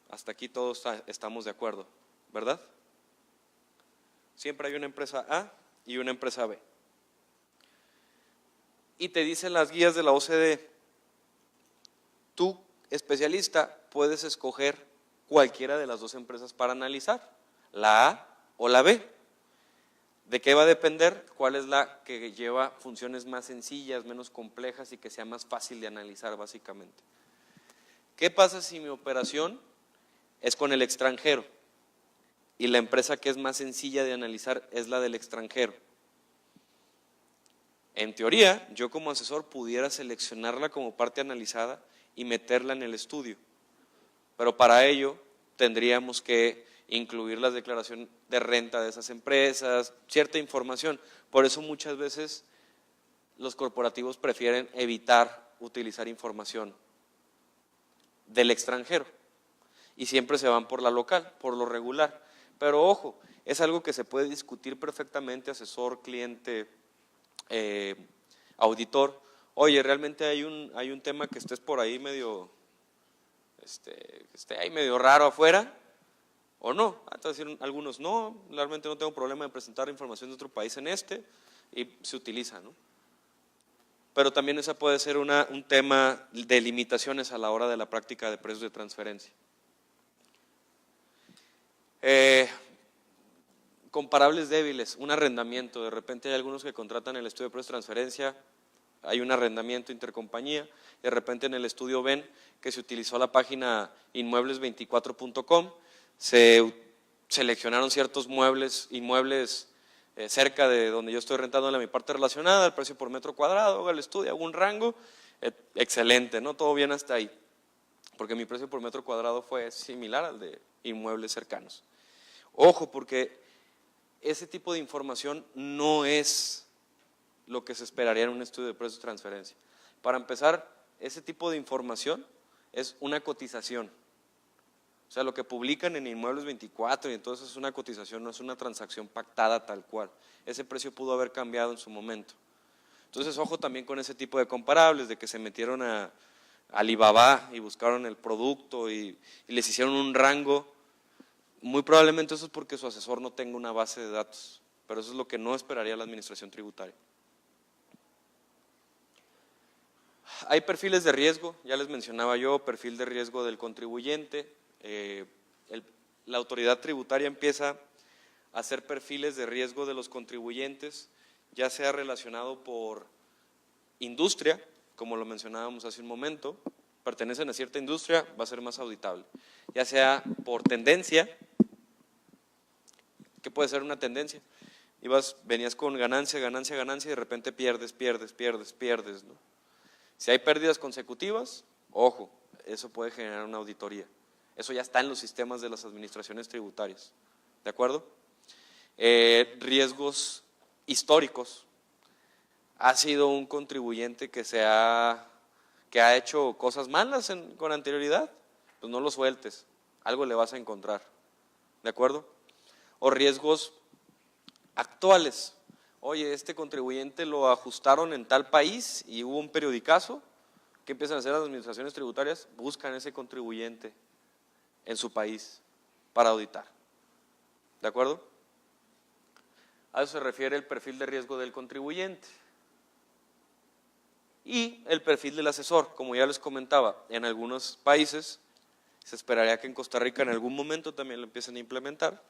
Hasta aquí todos estamos de acuerdo, ¿verdad? Siempre hay una empresa A y una empresa B. Y te dicen las guías de la OCDE, tú, especialista, puedes escoger cualquiera de las dos empresas para analizar, la A o la B. ¿De qué va a depender? ¿Cuál es la que lleva funciones más sencillas, menos complejas y que sea más fácil de analizar básicamente? ¿Qué pasa si mi operación es con el extranjero y la empresa que es más sencilla de analizar es la del extranjero? En teoría, yo como asesor pudiera seleccionarla como parte analizada y meterla en el estudio, pero para ello tendríamos que incluir las declaraciones de renta de esas empresas, cierta información. Por eso muchas veces los corporativos prefieren evitar utilizar información del extranjero y siempre se van por la local, por lo regular. Pero ojo, es algo que se puede discutir perfectamente, asesor, cliente, auditor. Oye, realmente hay un tema que estés por ahí medio, que esté ahí medio raro afuera, ¿o no? Entonces algunos, no, realmente no tengo problema de presentar información de otro país en y se utiliza, ¿no? Pero también esa puede ser un tema de limitaciones a la hora de la práctica de precios de transferencia. Comparables débiles, un arrendamiento. De repente hay algunos que contratan el estudio de precios de transferencia, hay un arrendamiento intercompañía, y de repente en el estudio ven que se utilizó la página inmuebles24.com, se seleccionaron ciertos inmuebles cerca de donde yo estoy rentando mi parte relacionada, el precio por metro cuadrado, hago el estudio, hago un rango, excelente, ¿no? Todo bien hasta ahí, porque mi precio por metro cuadrado fue similar al de inmuebles cercanos. Ojo, porque ese tipo de información no es lo que se esperaría en un estudio de precios de transferencia. Para empezar, ese tipo de información es una cotización. O sea, lo que publican en Inmuebles 24 y entonces es una cotización, no es una transacción pactada tal cual. Ese precio pudo haber cambiado en su momento. Entonces, ojo también con ese tipo de comparables, de que se metieron a Alibaba y buscaron el producto y les hicieron un rango. Muy probablemente eso es porque su asesor no tenga una base de datos, pero eso es lo que no esperaría la administración tributaria. Hay perfiles de riesgo, ya les mencionaba yo, perfil de riesgo del contribuyente. La autoridad tributaria empieza a hacer perfiles de riesgo de los contribuyentes, ya sea relacionado por industria, como lo mencionábamos hace un momento, pertenecen a cierta industria, va a ser más auditable, ya sea por tendencia, que puede ser una tendencia, venías con ganancia, ganancia, ganancia y de repente pierdes, ¿no? Si hay pérdidas consecutivas, ojo, eso puede generar una auditoría. Eso ya está en los sistemas de las administraciones tributarias, ¿de acuerdo? Riesgos históricos. Ha sido un contribuyente que ha hecho cosas malas con anterioridad, pues no lo sueltes, algo le vas a encontrar, ¿de acuerdo? O riesgos actuales. Oye, este contribuyente lo ajustaron en tal país y hubo un periodicazo. ¿Qué empiezan a hacer las administraciones tributarias? Buscan ese contribuyente en su país para auditar, ¿de acuerdo? A eso se refiere el perfil de riesgo del contribuyente. Y el perfil del asesor, como ya les comentaba, en algunos países, se esperaría que en Costa Rica en algún momento también lo empiecen a implementar,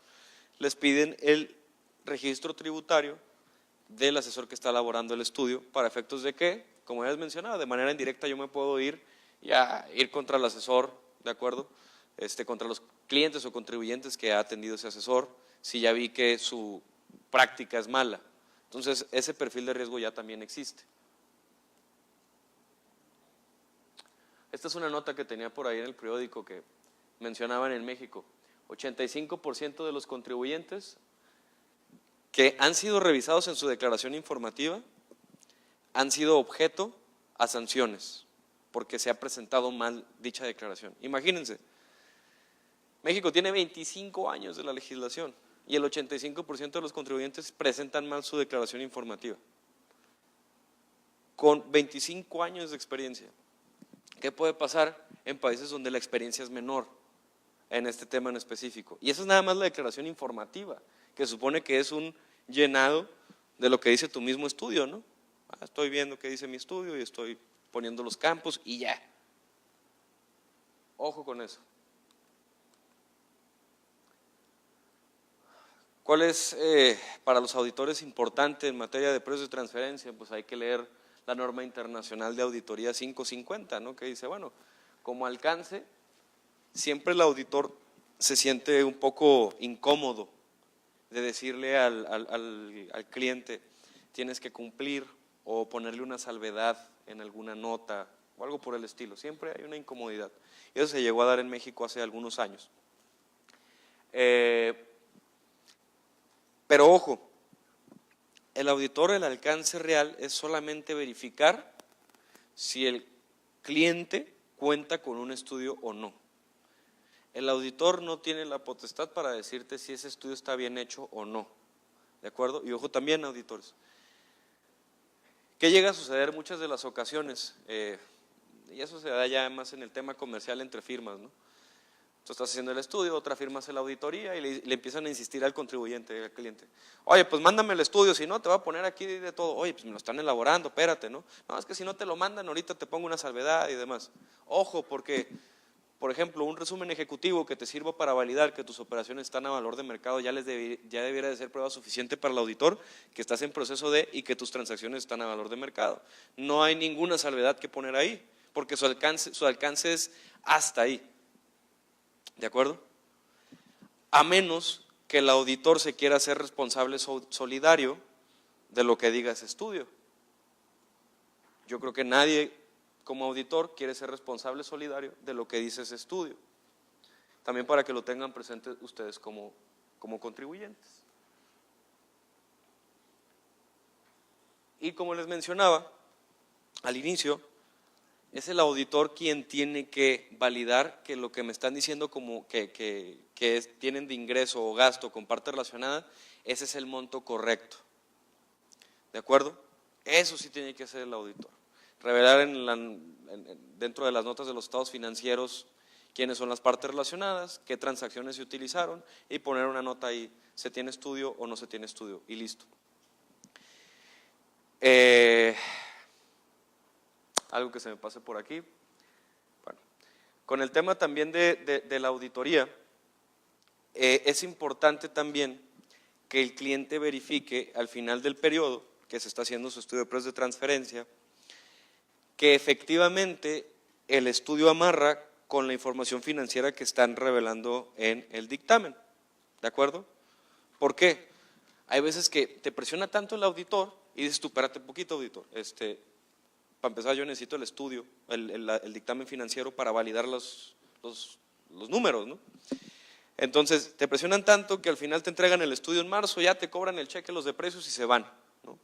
les piden el registro tributario del asesor que está elaborando el estudio, para efectos de que, como ya les mencionaba, de manera indirecta yo me puedo ir contra el asesor, ¿de acuerdo? Contra los clientes o contribuyentes que ha atendido ese asesor, si ya vi que su práctica es mala. Entonces, ese perfil de riesgo ya también existe. Esta es una nota que tenía por ahí en el periódico que mencionaban en México. 85% de los contribuyentes que han sido revisados en su declaración informativa han sido objeto a sanciones porque se ha presentado mal dicha declaración. Imagínense, México tiene 25 años de la legislación y el 85% de los contribuyentes presentan mal su declaración informativa. Con 25 años de experiencia, ¿qué puede pasar en países donde la experiencia es menor en este tema en específico? Y eso es nada más la declaración informativa, que supone que es un llenado de lo que dice tu mismo estudio, ¿no? Estoy viendo qué dice mi estudio y estoy poniendo los campos y ya. Ojo con eso. ¿Cuál es para los auditores importante en materia de precios de transferencia? Pues hay que leer la norma internacional de auditoría 550, ¿no? Que dice, bueno, como alcance, siempre el auditor se siente un poco incómodo de decirle al cliente, tienes que cumplir o ponerle una salvedad en alguna nota o algo por el estilo. Siempre hay una incomodidad. Y eso se llegó a dar en México hace algunos años. Pero ojo, el auditor, el alcance real es solamente verificar si el cliente cuenta con un estudio o no. El auditor no tiene la potestad para decirte si ese estudio está bien hecho o no, ¿de acuerdo? Y ojo también, auditores, ¿qué llega a suceder muchas de las ocasiones? Y eso se da ya más en el tema comercial entre firmas, ¿no? Tú estás haciendo el estudio, otra firma hace la auditoría y le empiezan a insistir al contribuyente, al cliente. Oye, pues mándame el estudio, si no te va a poner aquí de todo. Oye, pues me lo están elaborando, espérate, ¿no? No, es que si no te lo mandan, ahorita te pongo una salvedad y demás. Ojo, porque, por ejemplo, un resumen ejecutivo que te sirva para validar que tus operaciones están a valor de mercado ya debiera de ser prueba suficiente para el auditor que estás en proceso de y que tus transacciones están a valor de mercado. No hay ninguna salvedad que poner ahí, porque su alcance es hasta ahí. ¿De acuerdo? A menos que el auditor se quiera hacer responsable solidario de lo que diga ese estudio. Yo creo que nadie como auditor quiere ser responsable solidario de lo que dice ese estudio. También para que lo tengan presente ustedes como contribuyentes. Y como les mencionaba al inicio, es el auditor quien tiene que validar que lo que me están diciendo como que tienen de ingreso o gasto con parte relacionada, ese es el monto correcto. ¿De acuerdo? Eso sí tiene que hacer el auditor. Revelar dentro de las notas de los estados financieros quiénes son las partes relacionadas, qué transacciones se utilizaron y poner una nota ahí, se tiene estudio o no se tiene estudio y listo. Algo que se me pase por aquí. Bueno, con el tema también de la auditoría, es importante también que el cliente verifique al final del periodo que se está haciendo su estudio de precios de transferencia, que efectivamente el estudio amarra con la información financiera que están revelando en el dictamen, ¿de acuerdo? ¿Por qué? Hay veces que te presiona tanto el auditor y dices tú, espérate un poquito, auditor, para empezar yo necesito el estudio, el dictamen financiero para validar los números, ¿no? Entonces te presionan tanto que al final te entregan el estudio en marzo, ya te cobran el cheque los de precios y se van, ¿no?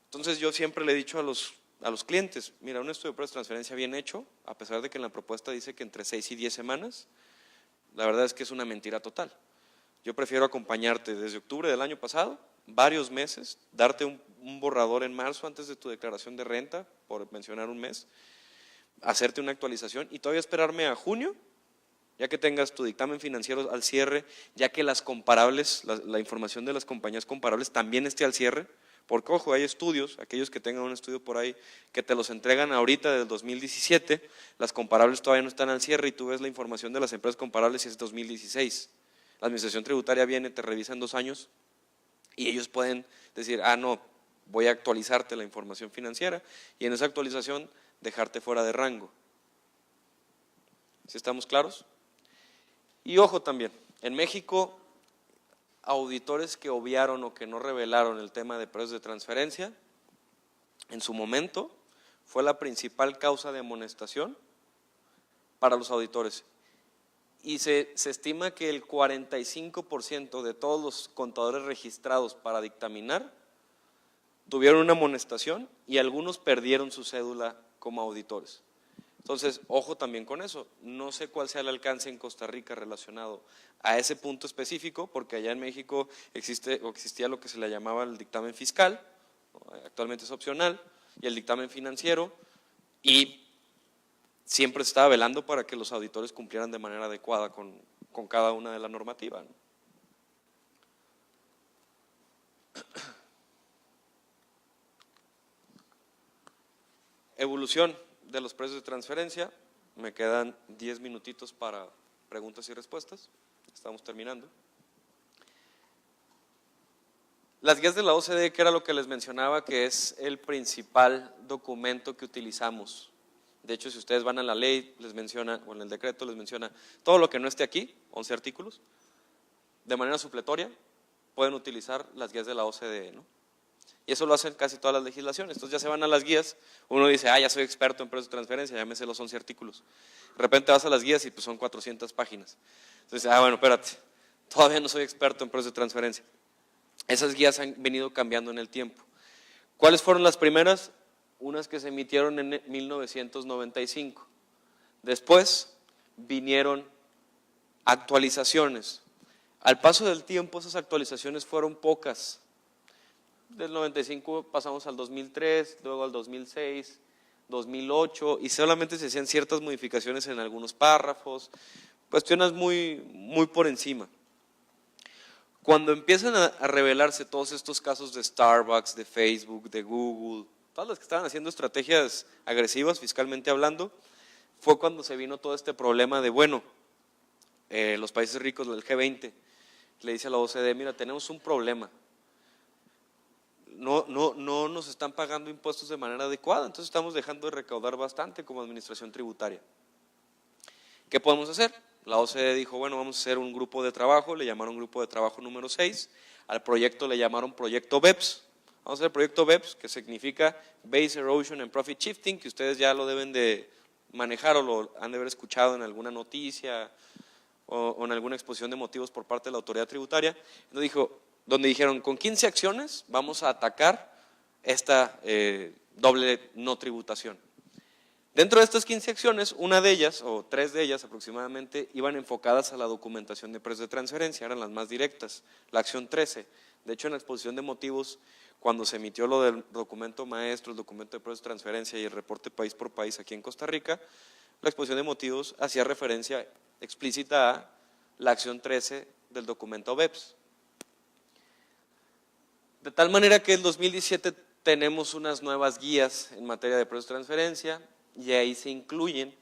Entonces yo siempre le he dicho a los clientes, mira, un estudio de precios de transferencia bien hecho, a pesar de que en la propuesta dice que entre 6 y 10 semanas, la verdad es que es una mentira total. Yo prefiero acompañarte desde octubre del año pasado, varios meses, darte un borrador en marzo antes de tu declaración de renta, por mencionar un mes, hacerte una actualización y todavía esperarme a junio, ya que tengas tu dictamen financiero al cierre, ya que las comparables, la información de las compañías comparables también esté al cierre, porque ojo, hay estudios, aquellos que tengan un estudio por ahí, que te los entregan ahorita del 2017, las comparables todavía no están al cierre y tú ves la información de las empresas comparables y es 2016. La administración tributaria viene, te revisa en 2 años y ellos pueden decir, no, voy a actualizarte la información financiera y en esa actualización dejarte fuera de rango. ¿Sí estamos claros? Y ojo también, en México auditores que obviaron o que no revelaron el tema de precios de transferencia, en su momento, fue la principal causa de amonestación para los auditores. Y se estima que el 45% de todos los contadores registrados para dictaminar tuvieron una amonestación y algunos perdieron su cédula como auditores. Entonces, ojo también con eso. No sé cuál sea el alcance en Costa Rica relacionado a ese punto específico, porque allá en México existía lo que se le llamaba el dictamen fiscal, actualmente es opcional, y el dictamen financiero, y siempre se estaba velando para que los auditores cumplieran de manera adecuada con cada una de la normativa, ¿no? Evolución de los precios de transferencia. Me quedan 10 minutitos para preguntas y respuestas. Estamos terminando. Las guías de la OCDE, que era lo que les mencionaba, que es el principal documento que utilizamos. De hecho, si ustedes van a la ley, les menciona, o en el decreto les menciona, todo lo que no esté aquí, 11 artículos, de manera supletoria, pueden utilizar las guías de la OCDE, ¿no? Y eso lo hacen casi todas las legislaciones. Entonces ya se van a las guías, uno dice, ya soy experto en precios de transferencia, ya me sé los 11 artículos. De repente vas a las guías y pues son 400 páginas. Entonces, bueno, espérate, todavía no soy experto en precios de transferencia. Esas guías han venido cambiando en el tiempo. ¿Cuáles fueron las primeras? Unas que se emitieron en 1995. Después vinieron actualizaciones. Al paso del tiempo esas actualizaciones fueron pocas. Del 95 pasamos al 2003, luego al 2006, 2008 y solamente se hacían ciertas modificaciones en algunos párrafos, cuestiones muy por encima. Cuando empiezan a revelarse todos estos casos de Starbucks, de Facebook, de Google, todas las que estaban haciendo estrategias agresivas fiscalmente hablando, fue cuando se vino todo este problema de, bueno, los países ricos del G20, le dice a la OCDE, mira, tenemos un problema. No nos están pagando impuestos de manera adecuada, entonces estamos dejando de recaudar bastante como administración tributaria. ¿Qué podemos hacer? La OCDE dijo, bueno, vamos a hacer un grupo de trabajo, le llamaron grupo de trabajo número 6, al proyecto le llamaron proyecto BEPS. Vamos a hacer el proyecto BEPS, que significa Base Erosion and Profit Shifting, que ustedes ya lo deben de manejar o lo han de haber escuchado en alguna noticia o en alguna exposición de motivos por parte de la autoridad tributaria. Entonces donde dijeron, con 15 acciones vamos a atacar esta doble no tributación. Dentro de estas 15 acciones, una de ellas, o 3 de ellas aproximadamente, iban enfocadas a la documentación de precios de transferencia, eran las más directas, la acción 13. De hecho, en la exposición de motivos, cuando se emitió lo del documento maestro, el documento de precios de transferencia y el reporte país por país aquí en Costa Rica, la exposición de motivos hacía referencia explícita a la acción 13 del documento BEPS. De tal manera que en 2017 tenemos unas nuevas guías en materia de precios de transferencia y ahí se incluyen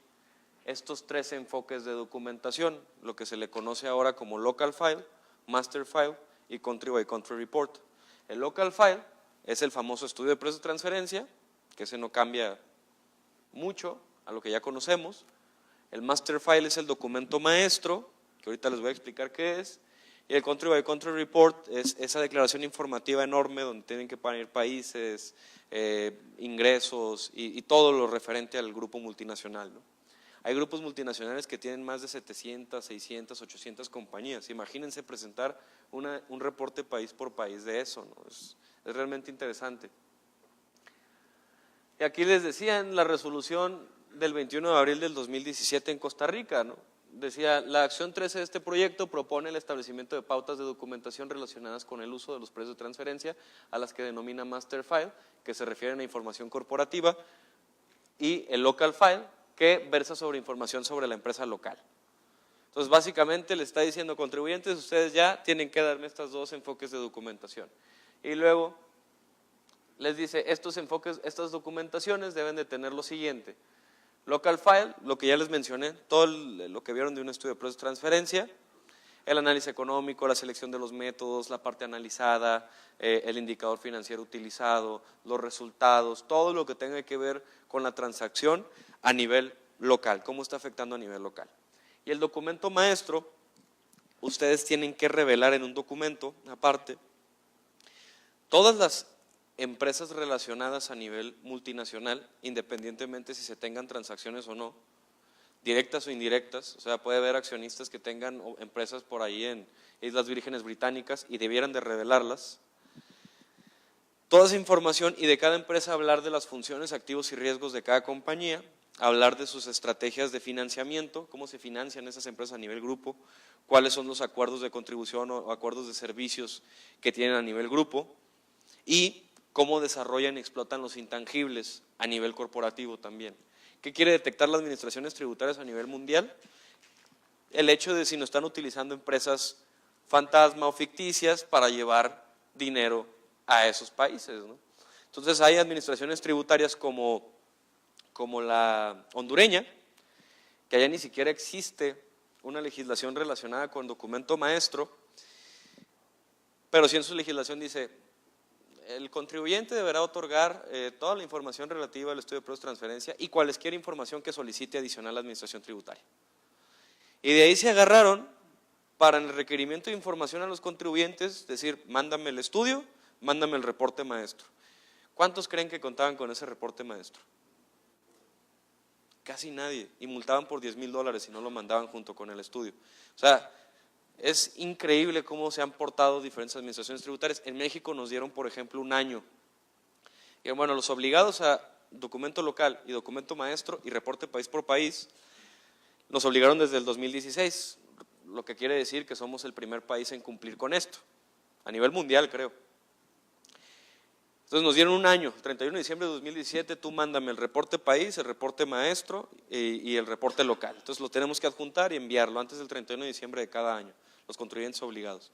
estos 3 enfoques de documentación, lo que se le conoce ahora como Local File, Master File y Country by Country Report. El Local File es el famoso estudio de precios de transferencia, que ese no cambia mucho a lo que ya conocemos. El Master File es el documento maestro, que ahorita les voy a explicar qué es. Y el Country by Country Report es esa declaración informativa enorme donde tienen que poner países, ingresos y todo lo referente al grupo multinacional, ¿no? Hay grupos multinacionales que tienen más de 700, 600, 800 compañías. Imagínense presentar un reporte país por país de eso, ¿no? Es realmente interesante. Y aquí les decían la resolución del 21 de abril del 2017 en Costa Rica, ¿no? Decía, la acción 13 de este proyecto propone el establecimiento de pautas de documentación relacionadas con el uso de los precios de transferencia a las que denomina Master File, que se refieren a información corporativa, y el Local File, que versa sobre información sobre la empresa local. Entonces, básicamente le está diciendo, contribuyentes, ustedes ya tienen que darme estos 2 enfoques de documentación. Y luego les dice, estos enfoques, estas documentaciones deben de tener lo siguiente. Local File, lo que ya les mencioné, todo lo que vieron de un estudio de precios de transferencia, el análisis económico, la selección de los métodos, la parte analizada, el indicador financiero utilizado, los resultados, todo lo que tenga que ver con la transacción a nivel local, cómo está afectando a nivel local. Y el documento maestro ustedes tienen que revelar en un documento, aparte, todas las empresas relacionadas a nivel multinacional, independientemente si se tengan transacciones o no, directas o indirectas, o sea, puede haber accionistas que tengan empresas por ahí en Islas Vírgenes Británicas y debieran de revelarlas. Toda esa información y de cada empresa hablar de las funciones, activos y riesgos de cada compañía, hablar de sus estrategias de financiamiento, cómo se financian esas empresas a nivel grupo, cuáles son los acuerdos de contribución o acuerdos de servicios que tienen a nivel grupo y cómo desarrollan y explotan los intangibles a nivel corporativo también. ¿Qué quiere detectar las administraciones tributarias a nivel mundial? El hecho de si no están utilizando empresas fantasma o ficticias para llevar dinero a esos países, ¿no? Entonces hay administraciones tributarias como la hondureña, que allá ni siquiera existe una legislación relacionada con documento maestro, pero sí en su legislación dice, el contribuyente deberá otorgar toda la información relativa al estudio de pruebas de transferencia y cualesquier información que solicite adicional a la administración tributaria. Y de ahí se agarraron para el requerimiento de información a los contribuyentes, decir, mándame el estudio, mándame el reporte maestro. ¿Cuántos creen que contaban con ese reporte maestro? Casi nadie, y multaban por $10,000 si no lo mandaban junto con el estudio. O sea, es increíble cómo se han portado diferentes administraciones tributarias. En México nos dieron, por ejemplo, un año. Y bueno, los obligados a documento local y documento maestro y reporte país por país, nos obligaron desde el 2016, lo que quiere decir que somos el primer país en cumplir con esto, a nivel mundial creo. Entonces nos dieron un año, 31 de diciembre de 2017, tú mándame el reporte país, el reporte maestro y el reporte local. Entonces lo tenemos que adjuntar y enviarlo antes del 31 de diciembre de cada año, los contribuyentes obligados.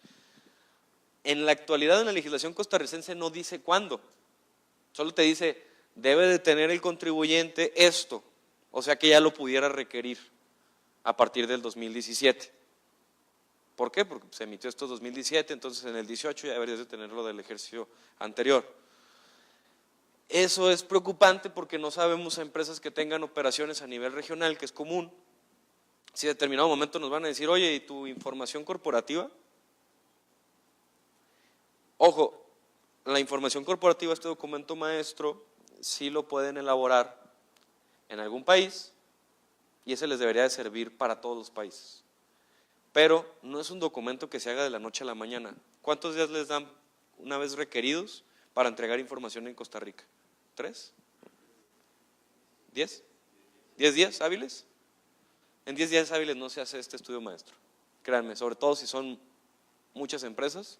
En la actualidad en la legislación costarricense no dice cuándo, solo te dice, debe de tener el contribuyente esto, o sea que ya lo pudiera requerir a partir del 2017. ¿Por qué? Porque se emitió esto en 2017, entonces en el 18 ya deberías de tenerlo del ejercicio anterior. Eso es preocupante porque no sabemos a empresas que tengan operaciones a nivel regional, que es común. Si en determinado momento nos van a decir, oye, ¿y tu información corporativa? Ojo, la información corporativa, este documento maestro, sí lo pueden elaborar en algún país y ese les debería de servir para todos los países. Pero no es un documento que se haga de la noche a la mañana. ¿Cuántos días les dan una vez requeridos para entregar información en Costa Rica? ¿3? ¿10? ¿10 días hábiles? En 10 días hábiles no se hace este estudio maestro. Créanme, sobre todo si son muchas empresas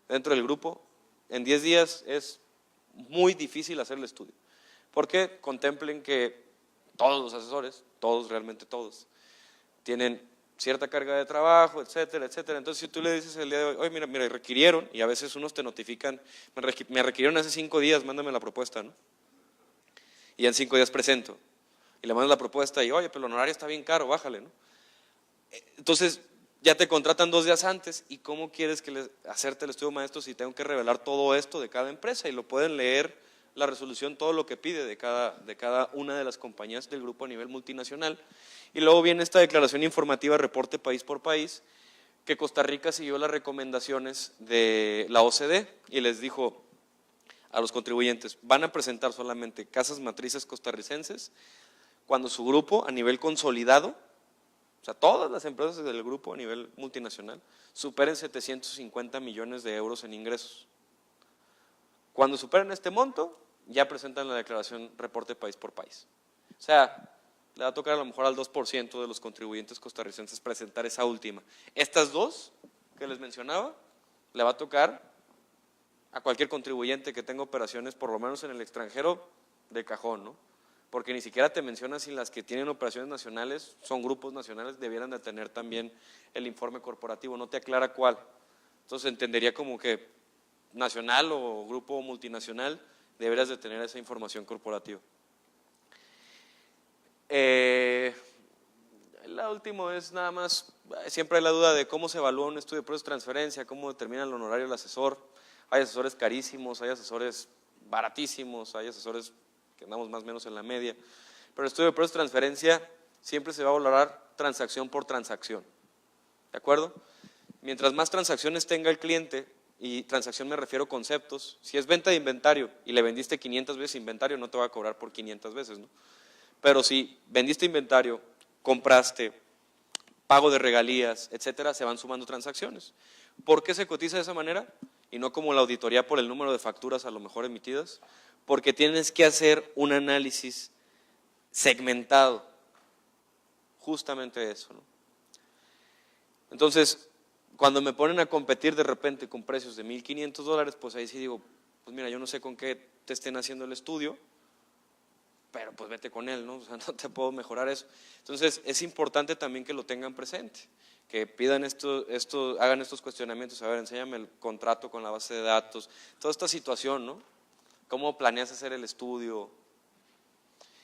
dentro del grupo, en 10 días es muy difícil hacer el estudio. Porque contemplen que todos los asesores, todos, realmente todos, tienen cierta carga de trabajo, etcétera, etcétera. Entonces si tú le dices el día de hoy, oye, mira, requirieron, y a veces unos te notifican, me requirieron hace 5 días, mándame la propuesta, ¿no? Y en 5 días presento, y le mandas la propuesta y, oye, pero el honorario está bien caro, bájale, ¿no? Entonces ya te contratan 2 días antes, y ¿cómo quieres que hacerte el estudio maestro si tengo que revelar todo esto de cada empresa? Y lo pueden leer la resolución, todo lo que pide de cada una de las compañías del grupo a nivel multinacional. Y luego viene esta declaración informativa, reporte país por país, que Costa Rica siguió las recomendaciones de la OCDE y les dijo a los contribuyentes, van a presentar solamente casas matrices costarricenses cuando su grupo a nivel consolidado, o sea, todas las empresas del grupo a nivel multinacional, superen 750 millones de euros en ingresos. Cuando superen este monto, ya presentan la declaración reporte país por país. O sea, le va a tocar a lo mejor al 2% de los contribuyentes costarricenses presentar esa última. Estas dos que les mencionaba, le va a tocar a cualquier contribuyente que tenga operaciones, por lo menos en el extranjero, de cajón, ¿no? Porque ni siquiera te mencionas si las que tienen operaciones nacionales, son grupos nacionales, debieran de tener también el informe corporativo, no te aclara cuál. Entonces entendería como que nacional o grupo multinacional, deberías de tener esa información corporativa. La última es nada más, siempre hay la duda de cómo se evalúa un estudio de pruebas de transferencia, cómo determina el honorario del asesor. Hay asesores carísimos, hay asesores baratísimos, hay asesores que andamos más o menos en la media, pero el estudio de pruebas de transferencia siempre se va a valorar transacción por transacción, ¿de acuerdo? Mientras más transacciones tenga el cliente, y transacción me refiero a conceptos, si es venta de inventario y le vendiste 500 veces inventario, no te va a cobrar por 500 veces, ¿no? Pero si vendiste inventario, compraste, pago de regalías, etcétera, se van sumando transacciones. ¿Por qué se cotiza de esa manera? Y no como la auditoría por el número de facturas a lo mejor emitidas, porque tienes que hacer un análisis segmentado, justamente eso, ¿no? Entonces, cuando me ponen a competir de repente con precios de $1,500, pues ahí sí digo, pues mira, yo no sé con qué te estén haciendo el estudio, pero pues vete con él, ¿no? O sea, no te puedo mejorar eso. Entonces, es importante también que lo tengan presente, que pidan hagan estos cuestionamientos, a ver, enséñame el contrato con la base de datos, toda esta situación, ¿no? ¿Cómo planeas hacer el estudio?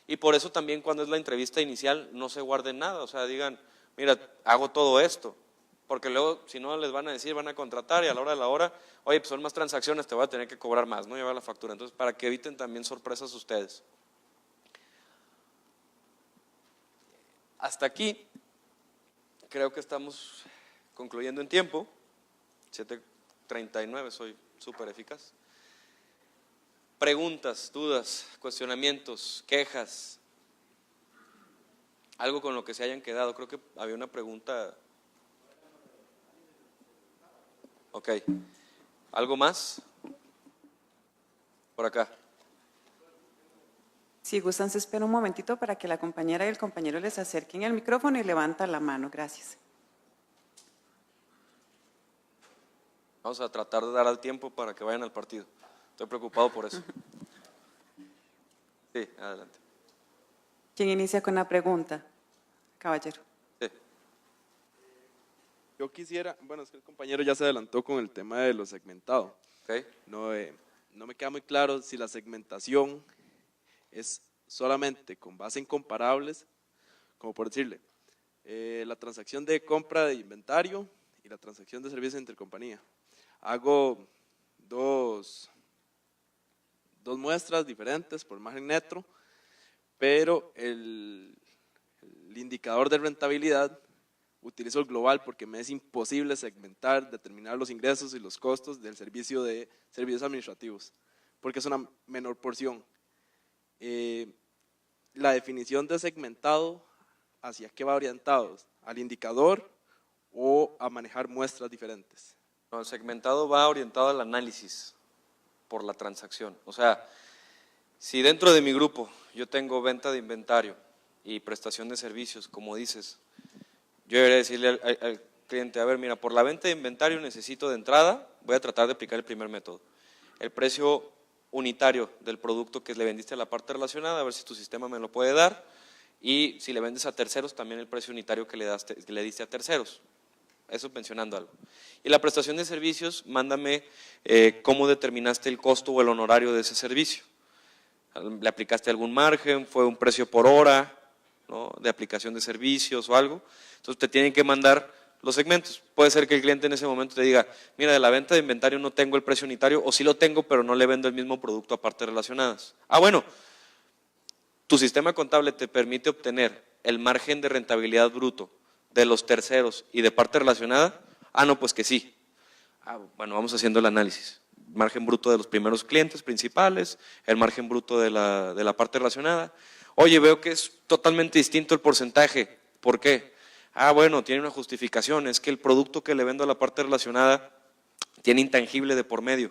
Y por eso también cuando es la entrevista inicial no se guarden nada, o sea, digan, mira, hago todo esto, porque luego si no les van a decir, van a contratar y a la hora de la hora, oye, pues son más transacciones, te voy a tener que cobrar más, no llevar la factura. Entonces, para que eviten también sorpresas ustedes. Hasta aquí, creo que estamos concluyendo en tiempo, 7:39, soy súper eficaz. Preguntas, dudas, cuestionamientos, quejas, algo con lo que se hayan quedado. Creo que había una pregunta. Ok, ¿algo más? Por acá. Si gustan, se espera un momentito para que la compañera y el compañero les acerquen el micrófono y levanta la mano. Gracias. Vamos a tratar de dar al tiempo para que vayan al partido. Estoy preocupado por eso. Sí, adelante. ¿Quién inicia con la pregunta? Caballero. Sí. Yo quisiera, bueno, es que el compañero ya se adelantó con el tema de lo segmentado. Okay. No me queda muy claro si la segmentación es solamente con base en comparables, como por decirle, la transacción de compra de inventario y la transacción de servicios intercompañía. Hago dos muestras diferentes por margen neto, pero el indicador de rentabilidad utilizo el global porque me es imposible segmentar, determinar los ingresos y los costos del servicio de servicios administrativos, porque es una menor porción. La definición de segmentado, ¿hacia qué va orientado? ¿Al indicador o a manejar muestras diferentes? No, el segmentado va orientado al análisis por la transacción. O sea, si dentro de mi grupo yo tengo venta de inventario y prestación de servicios, como dices, yo debería decirle al cliente, a ver, mira, por la venta de inventario necesito de entrada, voy a tratar de aplicar el primer método, el precio unitario del producto que le vendiste a la parte relacionada, a ver si tu sistema me lo puede dar, y si le vendes a terceros, también el precio unitario que le diste a terceros. Eso mencionando algo. Y la prestación de servicios, mándame cómo determinaste el costo o el honorario de ese servicio. ¿Le aplicaste algún margen? ¿Fue un precio por hora, ¿no?, de aplicación de servicios o algo? Entonces te tienen que mandar los segmentos. Puede ser que el cliente en ese momento te diga, mira, de la venta de inventario no tengo el precio unitario, o sí lo tengo, pero no le vendo el mismo producto a partes relacionadas. Ah, bueno, tu sistema contable te permite obtener el margen de rentabilidad bruto de los terceros y de parte relacionada. Ah, no, pues que sí. Ah, bueno, vamos haciendo el análisis. Margen bruto de los primeros clientes principales, el margen bruto de la parte relacionada. Oye, veo que es totalmente distinto el porcentaje. ¿Por qué? Ah, bueno, tiene una justificación, es que el producto que le vendo a la parte relacionada tiene intangible de por medio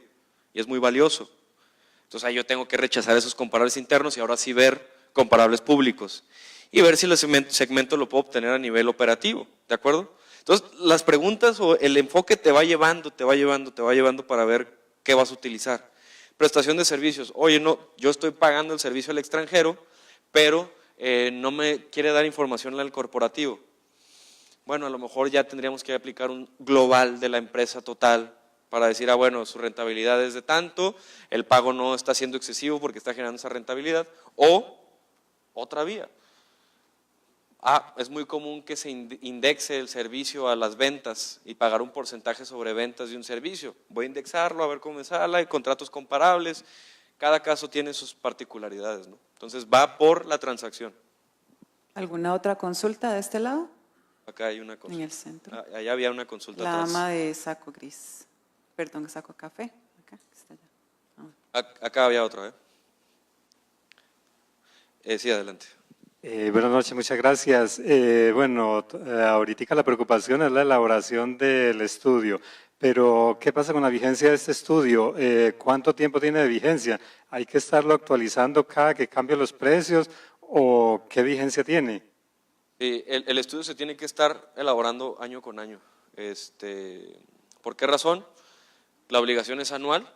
y es muy valioso. Entonces ahí yo tengo que rechazar esos comparables internos y ahora sí ver comparables públicos y ver si el segmento lo puedo obtener a nivel operativo, ¿de acuerdo? Entonces las preguntas o el enfoque te va llevando para ver qué vas a utilizar. Prestación de servicios, oye, no, yo estoy pagando el servicio al extranjero, pero no me quiere dar información al corporativo. Bueno, a lo mejor ya tendríamos que aplicar un global de la empresa total para decir, ah, bueno, su rentabilidad es de tanto, el pago no está siendo excesivo porque está generando esa rentabilidad, o otra vía. Ah, es muy común que se indexe el servicio a las ventas y pagar un porcentaje sobre ventas de un servicio. Voy a indexarlo, a ver cómo me sale, hay contratos comparables, cada caso tiene sus particularidades, ¿no? Entonces va por la transacción. ¿Alguna otra consulta de este lado? Acá hay una en consulta. el centro. Ah, allá había una consulta La atrás. dama de saco gris, perdón, saco café, acá, está allá. Acá había otra, sí, adelante. Buenas noches, muchas gracias. Ahorita la preocupación es la elaboración del estudio, pero ¿qué pasa con la vigencia de este estudio? ¿Cuánto tiempo tiene de vigencia? ¿Hay que estarlo actualizando cada que cambien los precios o qué vigencia tiene? Sí, el estudio se tiene que estar elaborando año con año. ¿Por qué razón? La obligación es anual.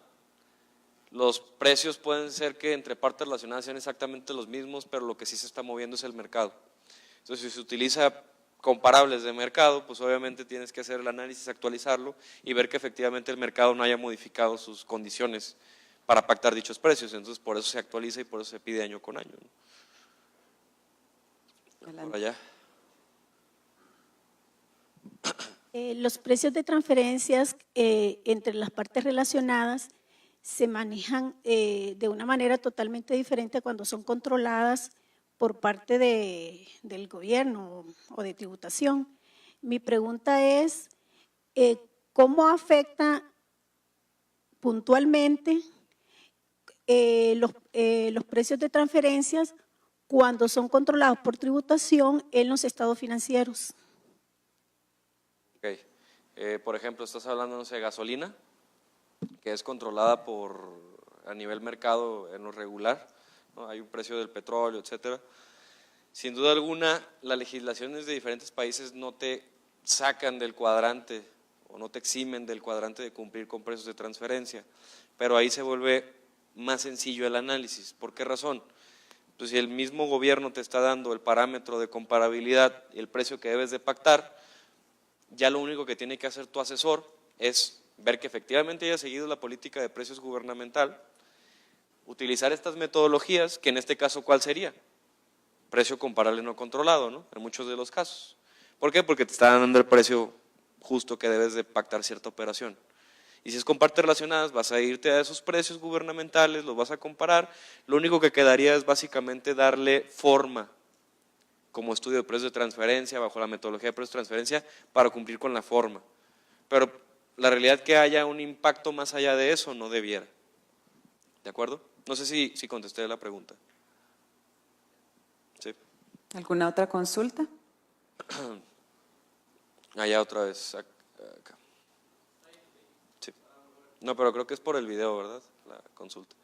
Los precios pueden ser que entre partes relacionadas sean exactamente los mismos, pero lo que sí se está moviendo es el mercado. Entonces, si se utiliza comparables de mercado, pues obviamente tienes que hacer el análisis, actualizarlo y ver que efectivamente el mercado no haya modificado sus condiciones para pactar dichos precios. Entonces, por eso se actualiza y por eso se pide año con año, ¿no? Por allá. Los precios de transferencias entre las partes relacionadas se manejan de una manera totalmente diferente cuando son controladas por parte del gobierno o de tributación. Mi pregunta es, ¿cómo afecta puntualmente los precios de transferencias cuando son controlados por tributación en los estados financieros? Okay. Por ejemplo, estás hablando, no sé, de gasolina, que es controlada a nivel mercado en lo regular, ¿no? Hay un precio del petróleo, etcétera. Sin duda alguna, las legislaciones de diferentes países no te sacan del cuadrante o no te eximen del cuadrante de cumplir con precios de transferencia, pero ahí se vuelve más sencillo el análisis. ¿Por qué razón? Pues si el mismo gobierno te está dando el parámetro de comparabilidad y el precio que debes de pactar, ya lo único que tiene que hacer tu asesor es ver que efectivamente haya seguido la política de precios gubernamental, utilizar estas metodologías, que en este caso, ¿cuál sería? Precio comparable no controlado, ¿no? En muchos de los casos. ¿Por qué? Porque te está dando el precio justo que debes de pactar cierta operación. Y si es con partes relacionadas, vas a irte a esos precios gubernamentales, los vas a comparar, lo único que quedaría es básicamente darle forma como estudio de precios de transferencia, bajo la metodología de precios de transferencia, para cumplir con la forma. Pero la realidad que haya un impacto más allá de eso no debiera. ¿De acuerdo? No sé si contesté la pregunta. ¿Sí? ¿Alguna otra consulta? Allá otra vez. Acá. Sí. No, pero creo que es por el video, ¿verdad? La consulta.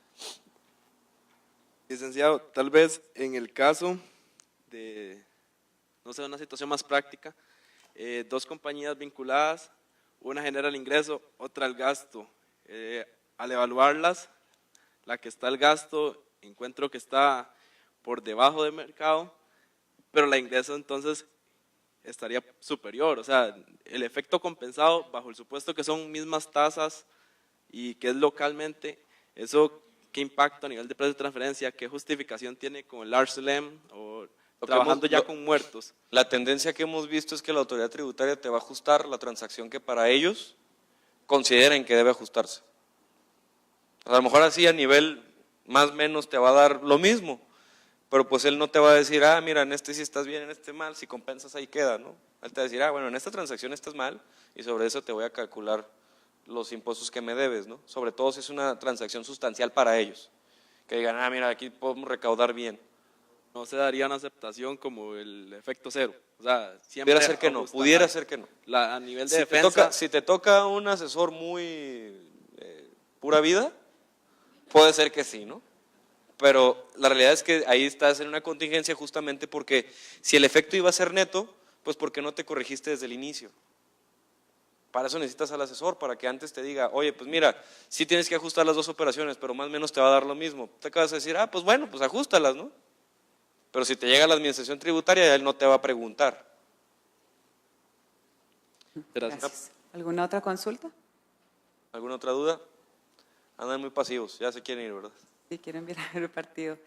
Licenciado, tal vez en el caso de, no sé, una situación más práctica, dos compañías vinculadas, una genera el ingreso, otra el gasto. Al evaluarlas, la que está el gasto, encuentro que está por debajo del mercado, pero la ingreso entonces estaría superior. O sea, el efecto compensado, bajo el supuesto que son mismas tasas y que es localmente, eso ¿qué impacto a nivel de precio de transferencia? ¿Qué justificación tiene con el RCLM o trabajando ya con muertos? La tendencia que hemos visto es que la autoridad tributaria te va a ajustar la transacción que para ellos consideren que debe ajustarse. A lo mejor así a nivel más o menos te va a dar lo mismo, pero pues él no te va a decir, mira, en este sí estás bien, en este mal, si compensas ahí queda, ¿no? Él te va a decir, bueno, en esta transacción estás mal y sobre eso te voy a calcular los impuestos que me debes, ¿no? Sobre todo si es una transacción sustancial para ellos, que digan, mira, aquí podemos recaudar bien. No se daría una aceptación como el efecto cero. O sea, siempre pudiera ser que no, pudiera ser que no. A nivel de defensa. Si te toca un asesor muy pura vida, puede ser que sí, ¿no? Pero la realidad es que ahí estás en una contingencia justamente porque si el efecto iba a ser neto, pues ¿por qué no te corregiste desde el inicio? Para eso necesitas al asesor, para que antes te diga, oye, pues mira, sí tienes que ajustar las dos operaciones, pero más o menos te va a dar lo mismo. Te acabas de decir, pues bueno, pues ajustalas, ¿no? Pero si te llega a la administración tributaria, él no te va a preguntar. Gracias. ¿Alguna otra consulta? ¿Alguna otra duda? Andan muy pasivos, ya se quieren ir, ¿verdad? Si quieren mirar el partido.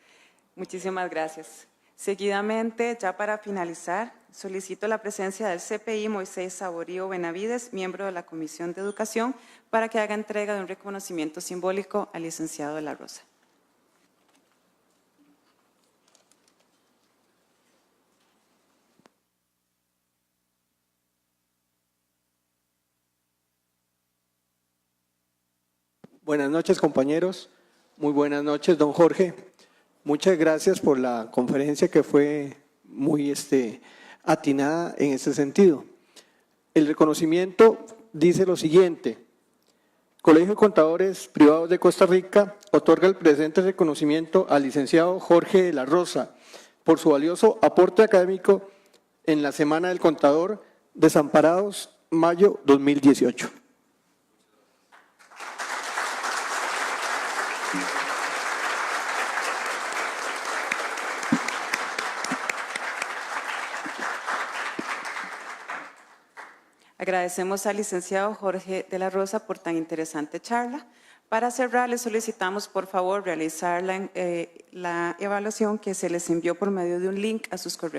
Muchísimas gracias. Seguidamente, ya para finalizar, solicito la presencia del CPI Moisés Saborío Benavides, miembro de la Comisión de Educación, para que haga entrega de un reconocimiento simbólico al licenciado de la Rosa. Buenas noches, compañeros. Muy buenas noches, don Jorge. Muchas gracias por la conferencia que fue muy atinada en ese sentido. El reconocimiento dice lo siguiente: Colegio de Contadores Privados de Costa Rica otorga el presente reconocimiento al licenciado Jorge de la Rosa por su valioso aporte académico en la Semana del Contador Desamparados, mayo 2018. Agradecemos al licenciado Jorge de la Rosa por tan interesante charla. Para cerrar, les solicitamos por favor realizar la evaluación que se les envió por medio de un link a sus correos.